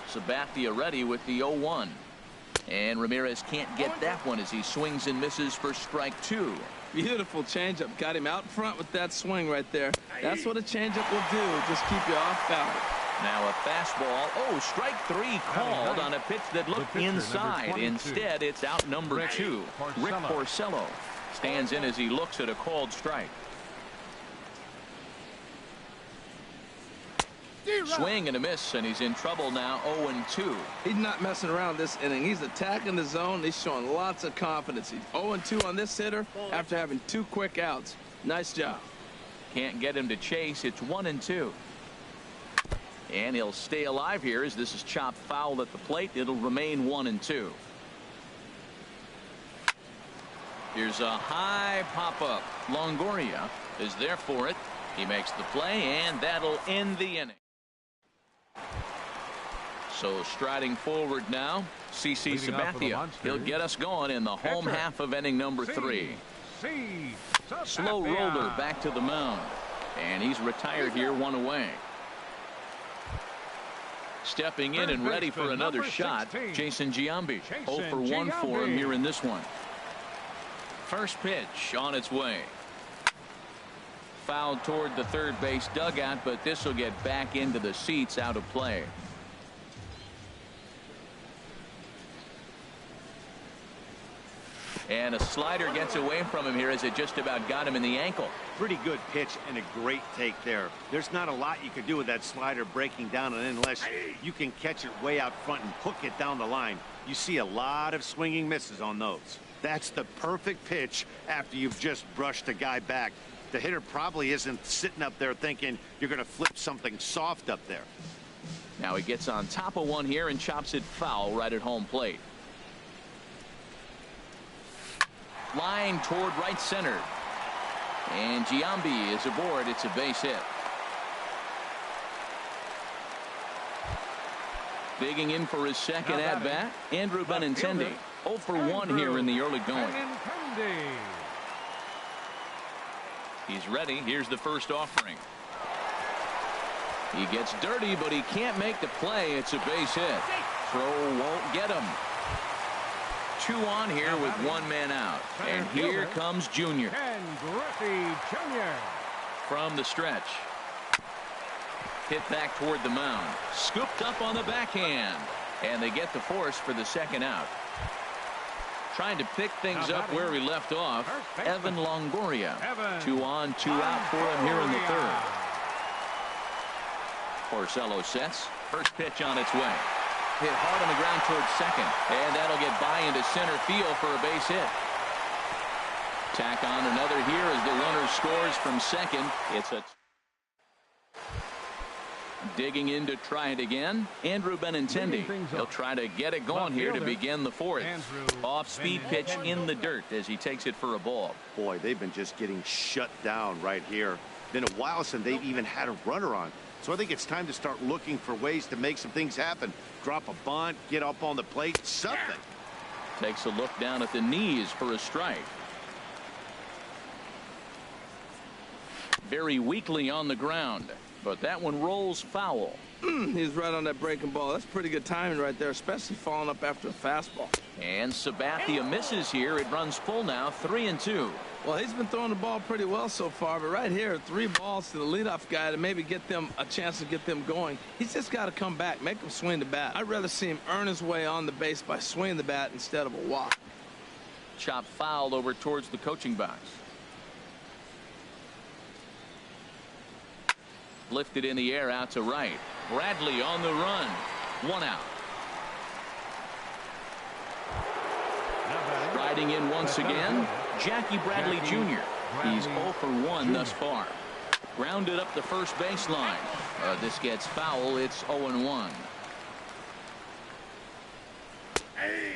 Sabathia ready with the 0-1. And Ramirez can't get that one as he swings and misses for strike 2. Beautiful changeup. Got him out front with that swing right there. That's what a changeup will do. Just keep you off balance. Now a fastball. Oh, strike 3 called on a pitch that looked inside. Instead, it's out number 2. Rick Porcello stands in as he looks at a called strike. Swing and a miss, and he's in trouble now. 0-2. He's not messing around this inning. He's attacking the zone. He's showing lots of confidence. He's 0-2 on this hitter after having 2 quick outs. Nice job. Can't get him to chase. It's 1-2. And he'll stay alive here as this is chopped foul at the plate. It'll remain 1-2. Here's a high pop-up. Longoria is there for it. He makes the play, and that'll end the inning. So striding forward now, CC Sabathia. He'll get us going in the home half of inning number 3. Slow roller back to the mound. And he's retired here, 1 away. Stepping in and ready for another shot, Jason Giambi. 0 for 1 for him here in this one. First pitch on its way. Fouled toward the third base dugout, but this will get back into the seats, out of play. And a slider gets away from him here as it just about got him in the ankle. Pretty good pitch and a great take there. There's not a lot you can do with that slider breaking down, and unless you can catch it way out front and hook it down the line, you see a lot of swinging misses on those. That's the perfect pitch after you've just brushed a guy back. The hitter probably isn't sitting up there thinking you're going to flip something soft up there. Now he gets on top of one here and chops it foul right at home plate. Line toward right center. And Giambi is aboard. It's a base hit. Digging in for his second at-bat, Andrew Benintendi. 0 for 1 here in the early going. He's ready. Here's the first offering. He gets dirty, but he can't make the play. It's a base hit. Throw won't get him. 2 on here with 1 man out. And here comes Junior. From the stretch. Hit back toward the mound. Scooped up on the backhand. And they get the force for the second out. Trying to pick things up where he left off, Evan Longoria. 2 on, 2 out for him here in the third. Porcello sets. First pitch on its way. Hit hard on the ground towards second. And that'll get by into center field for a base hit. Tack on another here as the runner scores from second. It's a digging in to try it again. Andrew Benintendi. He'll try to get it going here to begin the fourth. Off-speed pitch in the dirt as he takes it for a ball. Boy, they've been just getting shut down right here. Been a while since they've even had a runner on. So I think it's time to start looking for ways to make some things happen. Drop a bunt, get up on the plate, something. Takes a look down at the knees for a strike. Very weakly on the ground, but that one rolls foul. He's right on that breaking ball. That's pretty good timing right there, especially following up after a fastball. And Sabathia misses here. It runs full now, 3-2. Well, he's been throwing the ball pretty well so far, but right here, 3 balls to the leadoff guy to maybe get them a chance to get them going. He's just got to come back, make him swing the bat. I'd rather see him earn his way on the base by swinging the bat instead of a walk. Chop fouled over towards the coaching box. Lifted in the air out to right. Bradley on the run. 1 out. Riding in once again, Jackie Bradley Jr. He's 0 for 1 thus far. Grounded up the first baseline. This gets foul. It's 0-1.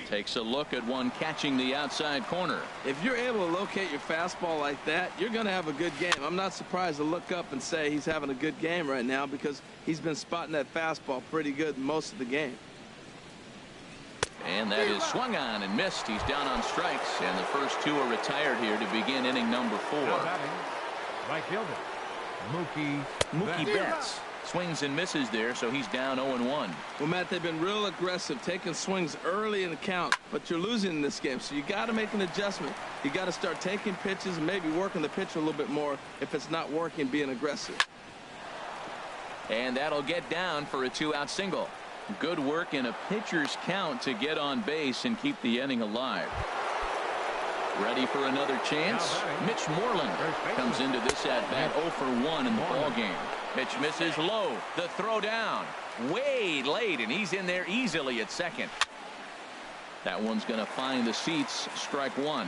Takes a look at one catching the outside corner. If you're able to locate your fastball like that, you're going to have a good game. I'm not surprised to look up and say he's having a good game right now because he's been spotting that fastball pretty good most of the game. And that is swung on and missed. He's down on strikes, and the first 2 are retired here to begin inning number 4. Right fielder, Mookie Betts. Swings and misses there, so he's down 0-1. Well, Matt, they've been real aggressive, taking swings early in the count, but you're losing in this game, so you got to make an adjustment. You got to start taking pitches and maybe working the pitcher a little bit more if it's not working, being aggressive. And that'll get down for a 2-out single. Good work in a pitcher's count to get on base and keep the inning alive. Ready for another chance? Mitch Moreland comes into this at-bat 0 for 1 in the ball game. Pitch misses low. The throw down. Way late, and he's in there easily at second. That one's going to find the seats. Strike 1.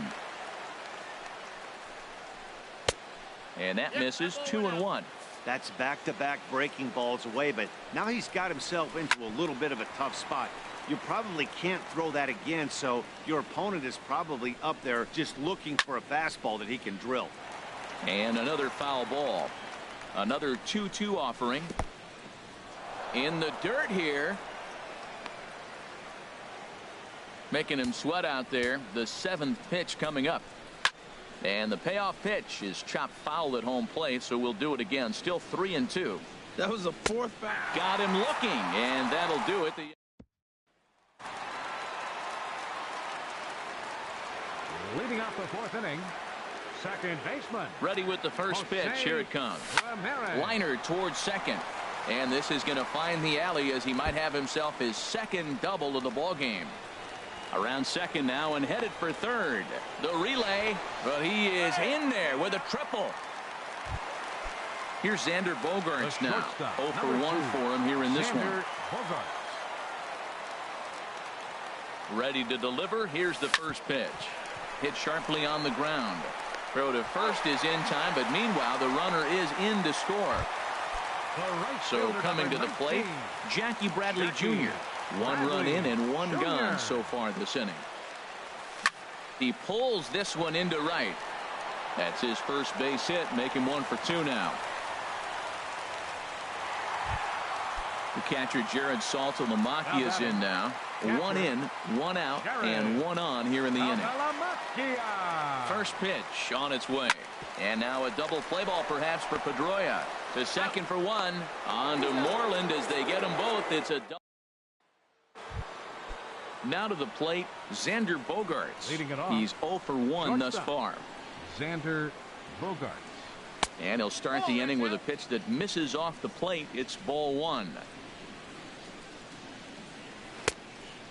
And that misses 2-1. That's back-to-back breaking balls away, but now he's got himself into a little bit of a tough spot. You probably can't throw that again, so your opponent is probably up there just looking for a fastball that he can drill. And another foul ball. Another 2-2 offering. In the dirt here. Making him sweat out there. The 7th pitch coming up. And the payoff pitch is chopped foul at home plate, so we'll do it again. Still 3-2. That was a 4th foul. Got him looking, and that'll do it. Leading off the 4th inning, second baseman. Ready with the first pitch. Here it comes. Liner towards second. And this is going to find the alley as he might have himself his 2nd double of the ball game. Around second now and headed for third. The relay, but he is in there with a triple. Here's Xander Bogaerts now. 0 for 1 for him here in this one. Ready to deliver. Here's the first pitch. Hit sharply on the ground. Throw to first is in time, but meanwhile the runner is in to score. So coming to the plate, Jackie Bradley Jr. 1 run in and 1 gone so far this inning. He pulls this one into right. That's his first base hit, making 1 for 2 now. The catcher Jared Saltalamacchia is in now. 1 in, 1 out, and 1 on here in the inning. First pitch on its way. And now a double play ball perhaps for Pedroia. To second for 1. On to Moreland as they get them both. It's a double. Now to the plate, Xander Bogaerts. Leading it off. He's 0 for 1 thus far. Xander Bogaerts. And he'll start the inning with a pitch that misses off the plate. It's ball 1.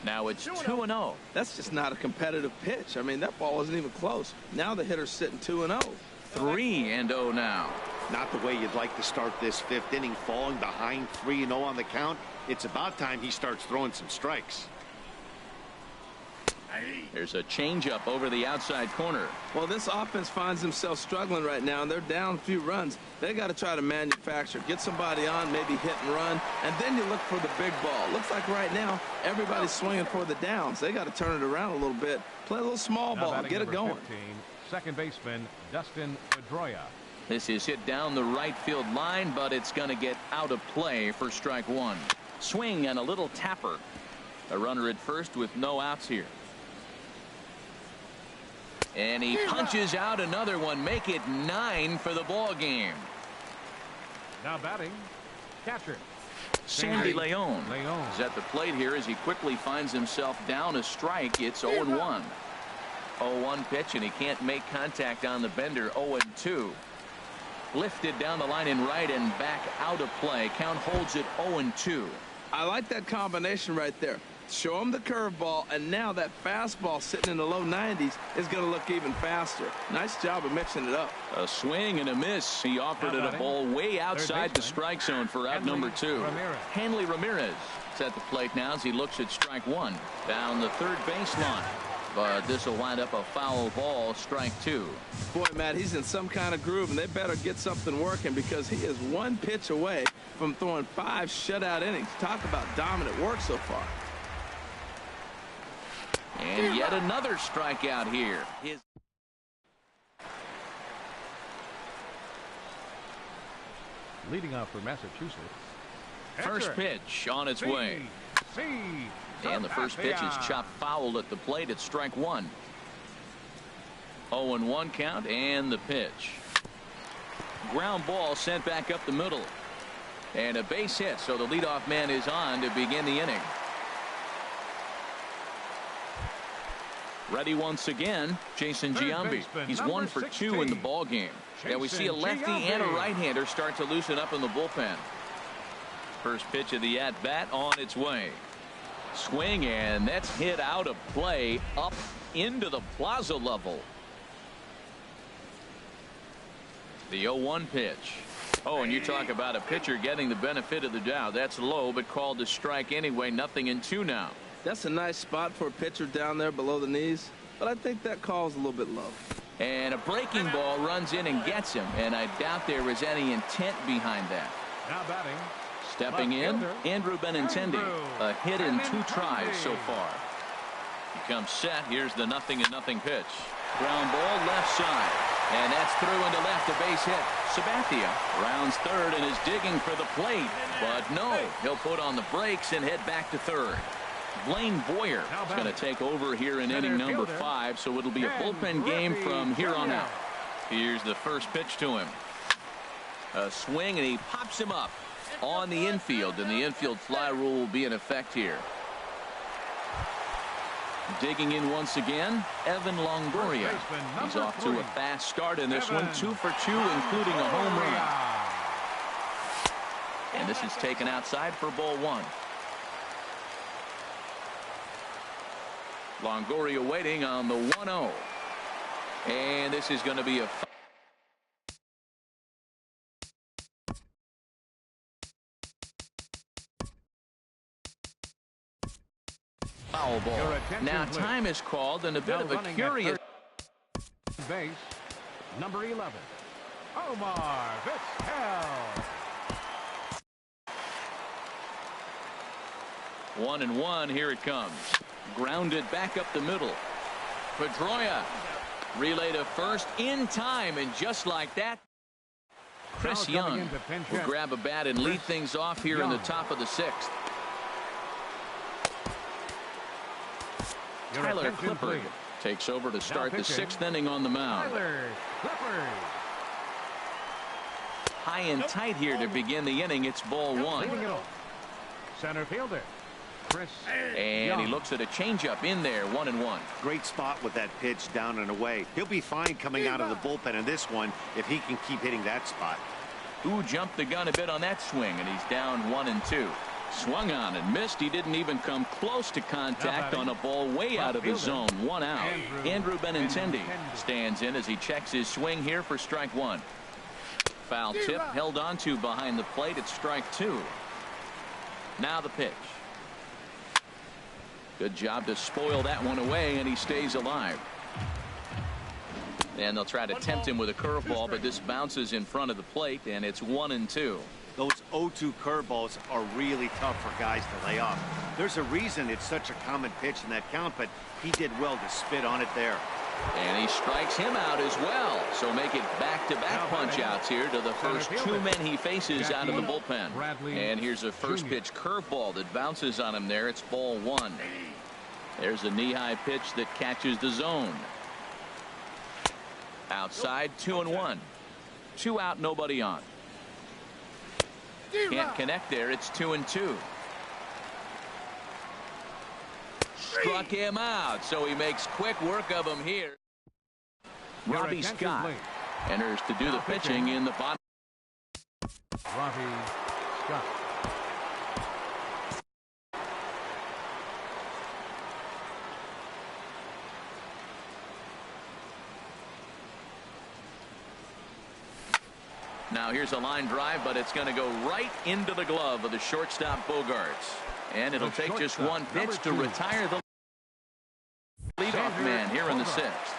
Now it's 2-0. That's just not a competitive pitch. I mean, that ball isn't even close. Now the hitter's sitting 2-0. 3-0 now. Not the way you'd like to start this 5th inning, falling behind 3-0 on the count. It's about time he starts throwing some strikes. There's a changeup over the outside corner. Well, this offense finds themselves struggling right now, and they're down a few runs. They got to try to manufacture, get somebody on, maybe hit and run, and then you look for the big ball. Looks like right now everybody's swinging for the downs. They got to turn it around a little bit, play a little small ball, get it going. 15, second baseman Dustin Pedroia. This is hit down the right field line, but it's going to get out of play for strike 1. Swing and a little tapper. A runner at first with no outs here. And he punches out another one, make it 9 for the ball game. Now batting, catcher Sandy Leon is at the plate here as he quickly finds himself down a strike. It's 0-1. 0-1 pitch, and he can't make contact on the bender. 0-2. Lifted down the line in right and back out of play. Count holds it 0-2. I like that combination right there. Show him the curveball, and now that fastball sitting in the low 90s is going to look even faster. Nice job of mixing it up. A swing and a miss. He offered it a ball way outside the strike zone for out number 2. Hanley Ramirez is at the plate now as he looks at strike 1. Down the third baseline. But this will wind up a foul ball, strike 2. Boy, Matt, he's in some kind of groove, and they better get something working because he is 1 pitch away from throwing 5 shutout innings. Talk about dominant work so far. And yet another strikeout here. Leading off for Massachusetts. First pitch on its way. And the first pitch is chopped foul at the plate at strike 1. 0-1 count, and the pitch. Ground ball sent back up the middle. And a base hit, so the leadoff man is on to begin the inning. Ready once again, Jason Giambi. He's 1 for 2 in the ball game. Now we see a lefty and a right-hander start to loosen up in the bullpen. First pitch of the at-bat on its way. Swing, and that's hit out of play up into the plaza level. The 0-1 pitch. Oh, and you talk about a pitcher getting the benefit of the doubt. That's low, but called to strike anyway. 0-2 now. That's a nice spot for a pitcher down there below the knees, but I think that call's a little bit low. And a breaking ball runs in and gets him, and I doubt there was any intent behind that. Now batting. Stepping in, Andrew Benintendi. A hit in 2 tries so far. He comes set. Here's the 0-0 pitch. Ground ball left side. And that's through into left, a base hit. Sabathia rounds third and is digging for the plate. But no, he'll put on the brakes and head back to third. Blaine Boyer is going to take over here in inning number 5, so it'll be a bullpen game from here on out. Here's the first pitch to him. A swing, and he pops him up on the infield, and the infield fly rule will be in effect here. Digging in once again, Evan Longoria. He's off to a fast start in this one, 2 for 2, including a home run. And this is taken outside for ball 1. Longoria waiting on the 1-0. And this is going to be a foul ball. Now time is called, and a bit of a curious base, number 11, Omar Vizquel. 1-1. Here it comes. Grounded back up the middle. Pedroia relay to first in time, and just like that, Chris Young will grab a bat and lead things off here in the top of the 6th. Tyler Clippard takes over to start the 6th inning on the mound. High and tight here to begin the inning. It's ball 1. Center fielder. And he looks at a changeup in there, 1-1. Great spot with that pitch down and away. He'll be fine coming out of the bullpen in this one if he can keep hitting that spot. Ooh, jumped the gun a bit on that swing, and he's down 1-2. Swung on and missed. He didn't even come close to contact on a ball way out of his zone. 1 out. Andrew Benintendi stands in as he checks his swing here for strike 1. Foul tip held onto behind the plate at strike 2. Now the pitch. Good job to spoil that one away, and he stays alive. And they'll try to tempt him with a curveball, but this bounces in front of the plate, and it's 1-2. Those 0-2 curveballs are really tough for guys to lay off. There's a reason it's such a common pitch in that count, but he did well to spit on it there. And he strikes him out as well. So make it back-to-back punch-outs here to the first 2 men he faces out of the bullpen. And here's a first pitch curveball that bounces on him there. It's ball 1. There's a knee-high pitch that catches the zone. Outside, 2-1. 2 out, nobody on. Can't connect there. It's 2-2. Struck him out, so he makes quick work of him here. Robbie Scott enters to do the pitching in the bottom. Robbie Scott. Now here's a line drive, but it's going to go right into the glove of the shortstop Bogarts. And it'll take just one pitch to retire the leadoff man here in the 6th.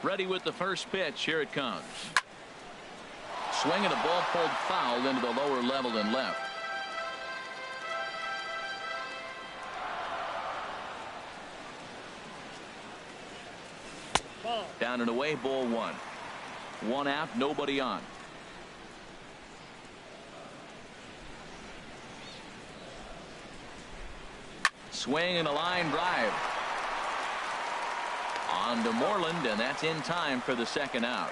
Ready with the first pitch. Here it comes. Swing and a ball pulled foul into the lower level and left. Down and away, ball 1. 1 out, nobody on. Swing and a line drive. On to Moreland, and that's in time for the 2nd out.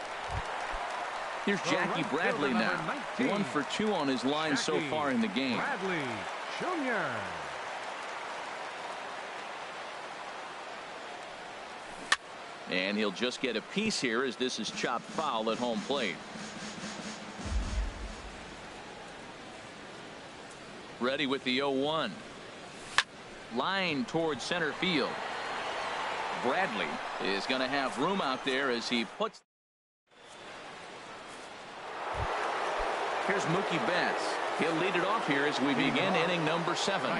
Here's Jackie Bradley now. 1 for 2 on his line so far in the game. Bradley Jr. And he'll just get a piece here as this is chopped foul at home plate. Ready with the 0-1. Line towards center field. Bradley is going to have room out there as he puts. Here's Mookie Betts. He'll lead it off here as we begin inning number 7.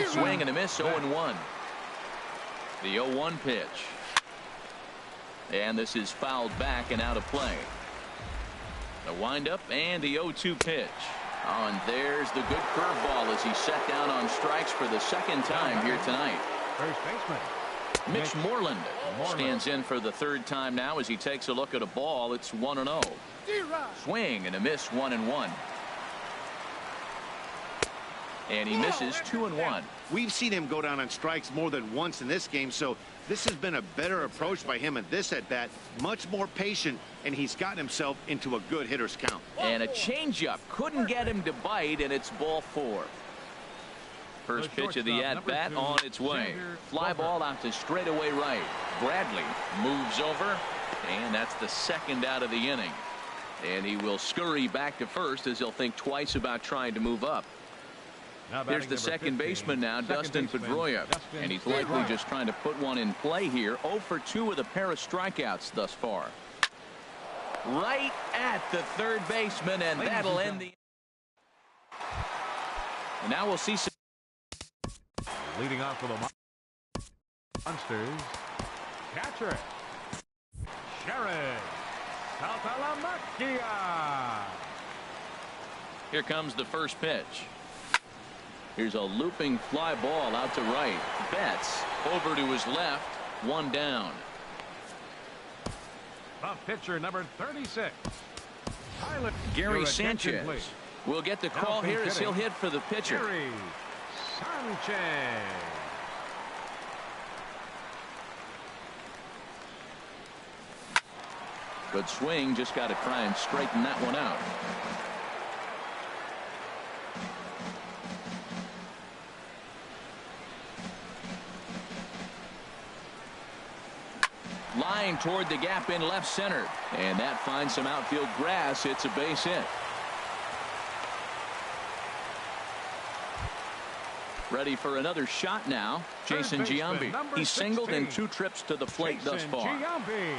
Swing and a miss, 0-1. The 0-1 pitch. And this is fouled back and out of play. The windup and the 0-2 pitch. Oh, and there's the good curveball as he's set down on strikes for the 2nd time here tonight. First baseman Mitch Moreland stands in for the 3rd time now as he takes a look at a ball. It's 1-0. Swing and a miss, 1-1. And he misses 2-1. We've seen him go down on strikes more than once in this game, so this has been a better approach by him at this at-bat. Much more patient, and he's gotten himself into a good hitter's count. And a changeup couldn't get him to bite, and it's ball 4. First pitch of the at-bat on its way. Fly ball out to straightaway right. Bradley moves over, and that's the second out of the inning. And he will scurry back to first as he'll think twice about trying to move up. Here's the second baseman now, Dustin Pedroia. And he's likely just trying to put one in play here. 0 for 2 with a pair of strikeouts thus far. Right at the third baseman, and that'll end the. And now we'll see some. Leading off for the Monsters, catcher Sherrod Saltalamacchia. Here comes the first pitch. Here's a looping fly ball out to right. Betts over to his left. 1 down. The pitcher, number 36. Gary Sanchez will get the call here as he'll hit for the pitcher. Gary Sanchez. Good swing, just got to try and straighten that one out. Line toward the gap in left center, and that finds some outfield grass. It's a base hit. Ready for another shot now, Jason Giambi. He's singled in 2 trips to the plate thus far. Giambi.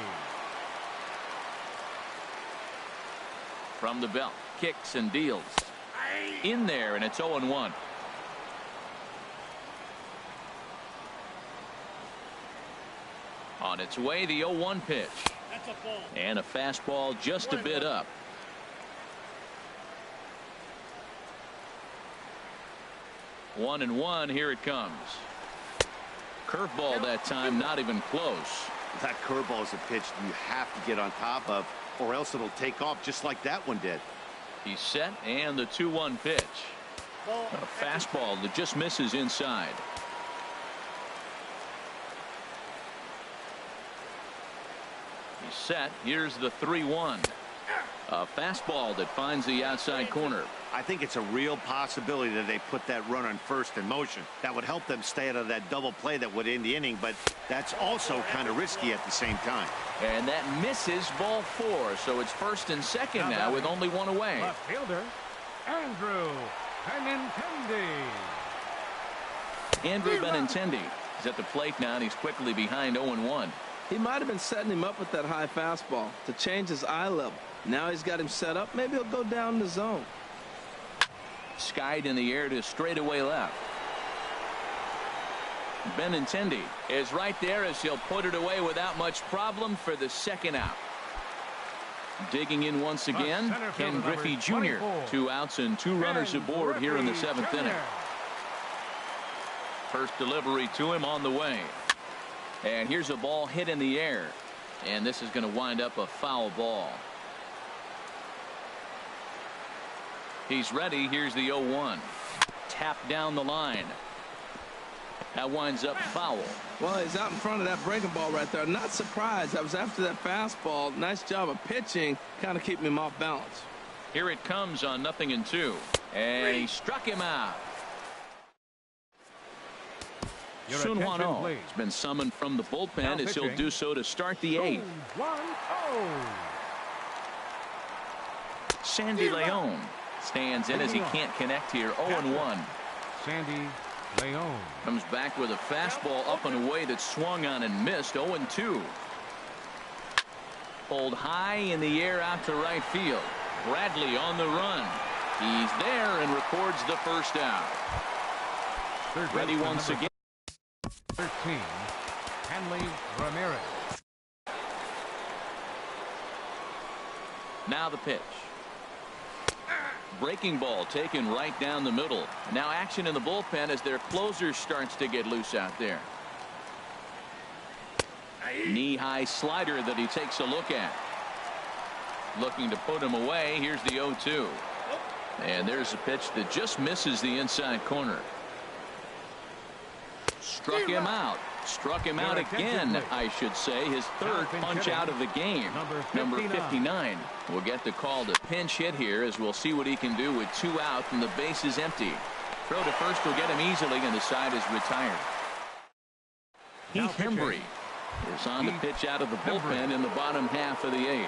From the belt, kicks and deals. In there, and it's 0-1. On its way, the 0-1 pitch. And a fastball just a bit up. 1-1, here it comes. Curveball that time, not even close. That curveball is a pitch you have to get on top of, or else it'll take off just like that one did. He's set, and the 2-1 pitch. A fastball that just misses inside. He's set. Here's the 3-1. A fastball that finds the outside corner. I think it's a real possibility that they put that run on first in motion. That would help them stay out of that double play that would end the inning, but that's also kind of risky at the same time. And that misses ball 4, so it's first and second now with only 1 away. Left fielder, Andrew Benintendi. Andrew Benintendi is at the plate now, and he's quickly behind 0-1. He might have been setting him up with that high fastball to change his eye level. Now he's got him set up. Maybe he'll go down the zone. Skied in the air to straightaway left. Benintendi is right there as he'll put it away without much problem for the second out. Digging in once again, Ken Griffey Jr. 2 outs and 2 runners aboard here in the 7th inning. First delivery to him on the way. And here's a ball hit in the air. And this is going to wind up a foul ball. He's ready. Here's the 0-1. Tap down the line. That winds up foul. Well, he's out in front of that breaking ball right there. Not surprised. I was after that fastball. Nice job of pitching, kind of keeping him off balance. Here it comes on 0-2. And he struck him out. Sun Hwan-Oh has been summoned from the bullpen as he'll do so to start the 8th. Sandy Leon stands in as he can't connect here. 0-1. Sandy Leon comes back with a fastball up and away that swung on and missed. 0-2. Pulled high in the air out to right field. Bradley on the run. He's there and records the first out. Ready once again. 13, Hanley Ramirez. Now the pitch. Breaking ball taken right down the middle. Now action in the bullpen as their closer starts to get loose out there. Knee-high slider that he takes a look at. Looking to put him away. Here's the 0-2. And there's a pitch that just misses the inside corner. Struck him out. Struck him out again, I should say. His third punch out of the game. Number 59 will get the call to pinch hit here, as we'll see what he can do with 2 out and the base is empty. Throw to first will get him easily, and the side is retired. Heath Hembry is on the pitch out of the bullpen in the bottom half of the 8th.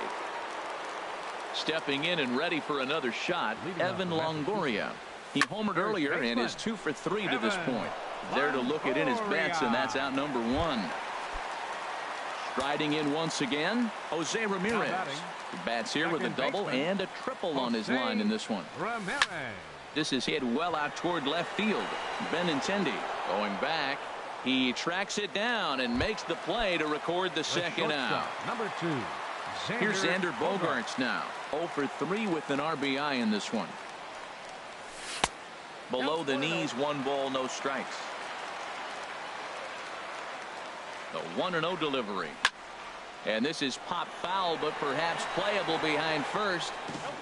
Stepping in and ready for another shot, Evan Longoria. He homered earlier and is 2 for 3 to this point. There to look it in his bets, and that's out number 1. Striding in once again, Jose Ramirez. He bats here with a double and a triple on his line in this one. This is hit well out toward left field. Benintendi going back. He tracks it down and makes the play to record the second out. Number 2. Here's Xander Bogaerts now. 0 for 3 with an RBI in this one. Below the knees, 1 ball, no strikes. The 1-0 delivery. And this is pop foul, but perhaps playable behind first.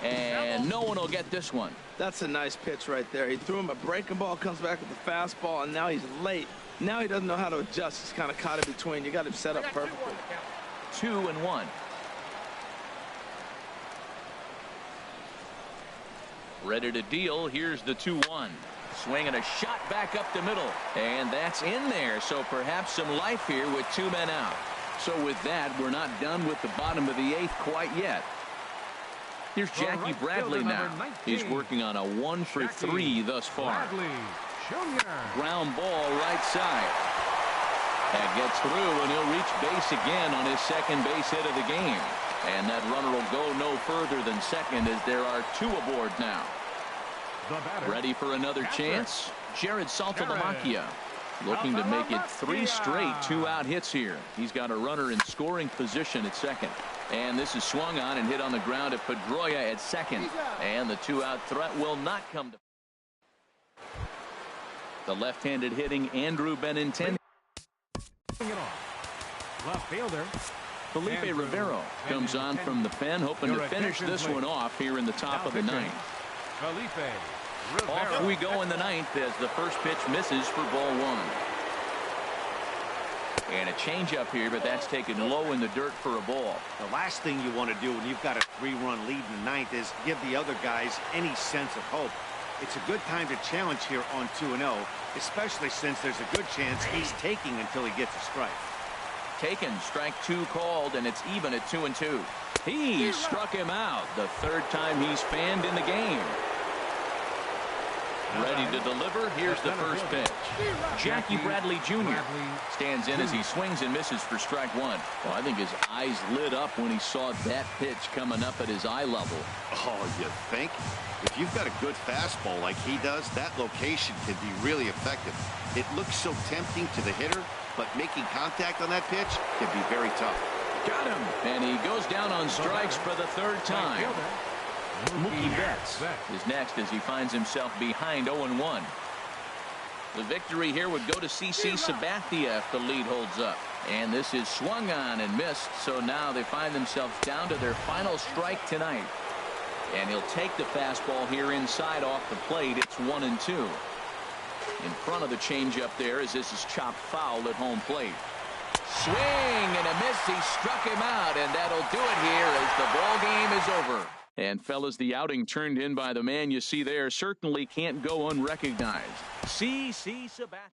And no one will get this one. That's a nice pitch right there. He threw him a breaking ball, comes back with the fastball, and now he's late. Now he doesn't know how to adjust. He's kind of caught in between. You got him set up perfectly. 2-1. Ready to deal. Here's the 2-1. Swing and a shot back up the middle. And that's in there. So perhaps some life here with 2 men out. So with that, we're not done with the bottom of the 8th quite yet. Here's Jackie Bradley now. He's working on a 1 for 3 thus far. Ground ball right side. That gets through, and he'll reach base again on his second base hit of the game. And that runner will go no further than second, as there are 2 aboard now. Ready for another chance? Jared Saltalamacchia looking to make it 3 straight 2-out hits here. He's got a runner in scoring position at second. And this is swung on and hit on the ground at Pedroia at second. And the 2-out threat will not come to. The left-handed hitting Andrew Benintendi. Left fielder Felipe Rivero comes on from the pen, hoping to finish this one off here in the top of the 9th. Off we go in the 9th as the first pitch misses for ball 1. And a changeup here, but that's taken low in the dirt for a ball. The last thing you want to do when you've got a 3-run lead in the 9th is give the other guys any sense of hope. It's a good time to challenge here on 2-0, especially since there's a good chance he's taking until he gets a strike. Taken, strike 2 called, and it's even at 2-2. He struck him out, the 3rd time he's fanned in the game. Ready to deliver. Here's the first pitch. Jackie Bradley Jr. stands in as he swings and misses for strike 1. Well, I think his eyes lit up when he saw that pitch coming up at his eye level. Oh, you think? If you've got a good fastball like he does, that location can be really effective. It looks so tempting to the hitter, but making contact on that pitch can be very tough. Got him. And he goes down on strikes for the 3rd time. Mookie Betts is next as he finds himself behind 0-1. The victory here would go to CC Sabathia if the lead holds up. And this is swung on and missed, so now they find themselves down to their final strike tonight. And he'll take the fastball here inside off the plate. It's 1-2. In front of the changeup there as this is chopped foul at home plate. Swing and a miss. He struck him out, and that'll do it here as the ball game is over. And fellas, the outing turned in by the man you see there certainly can't go unrecognized. CC Sabathia.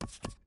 you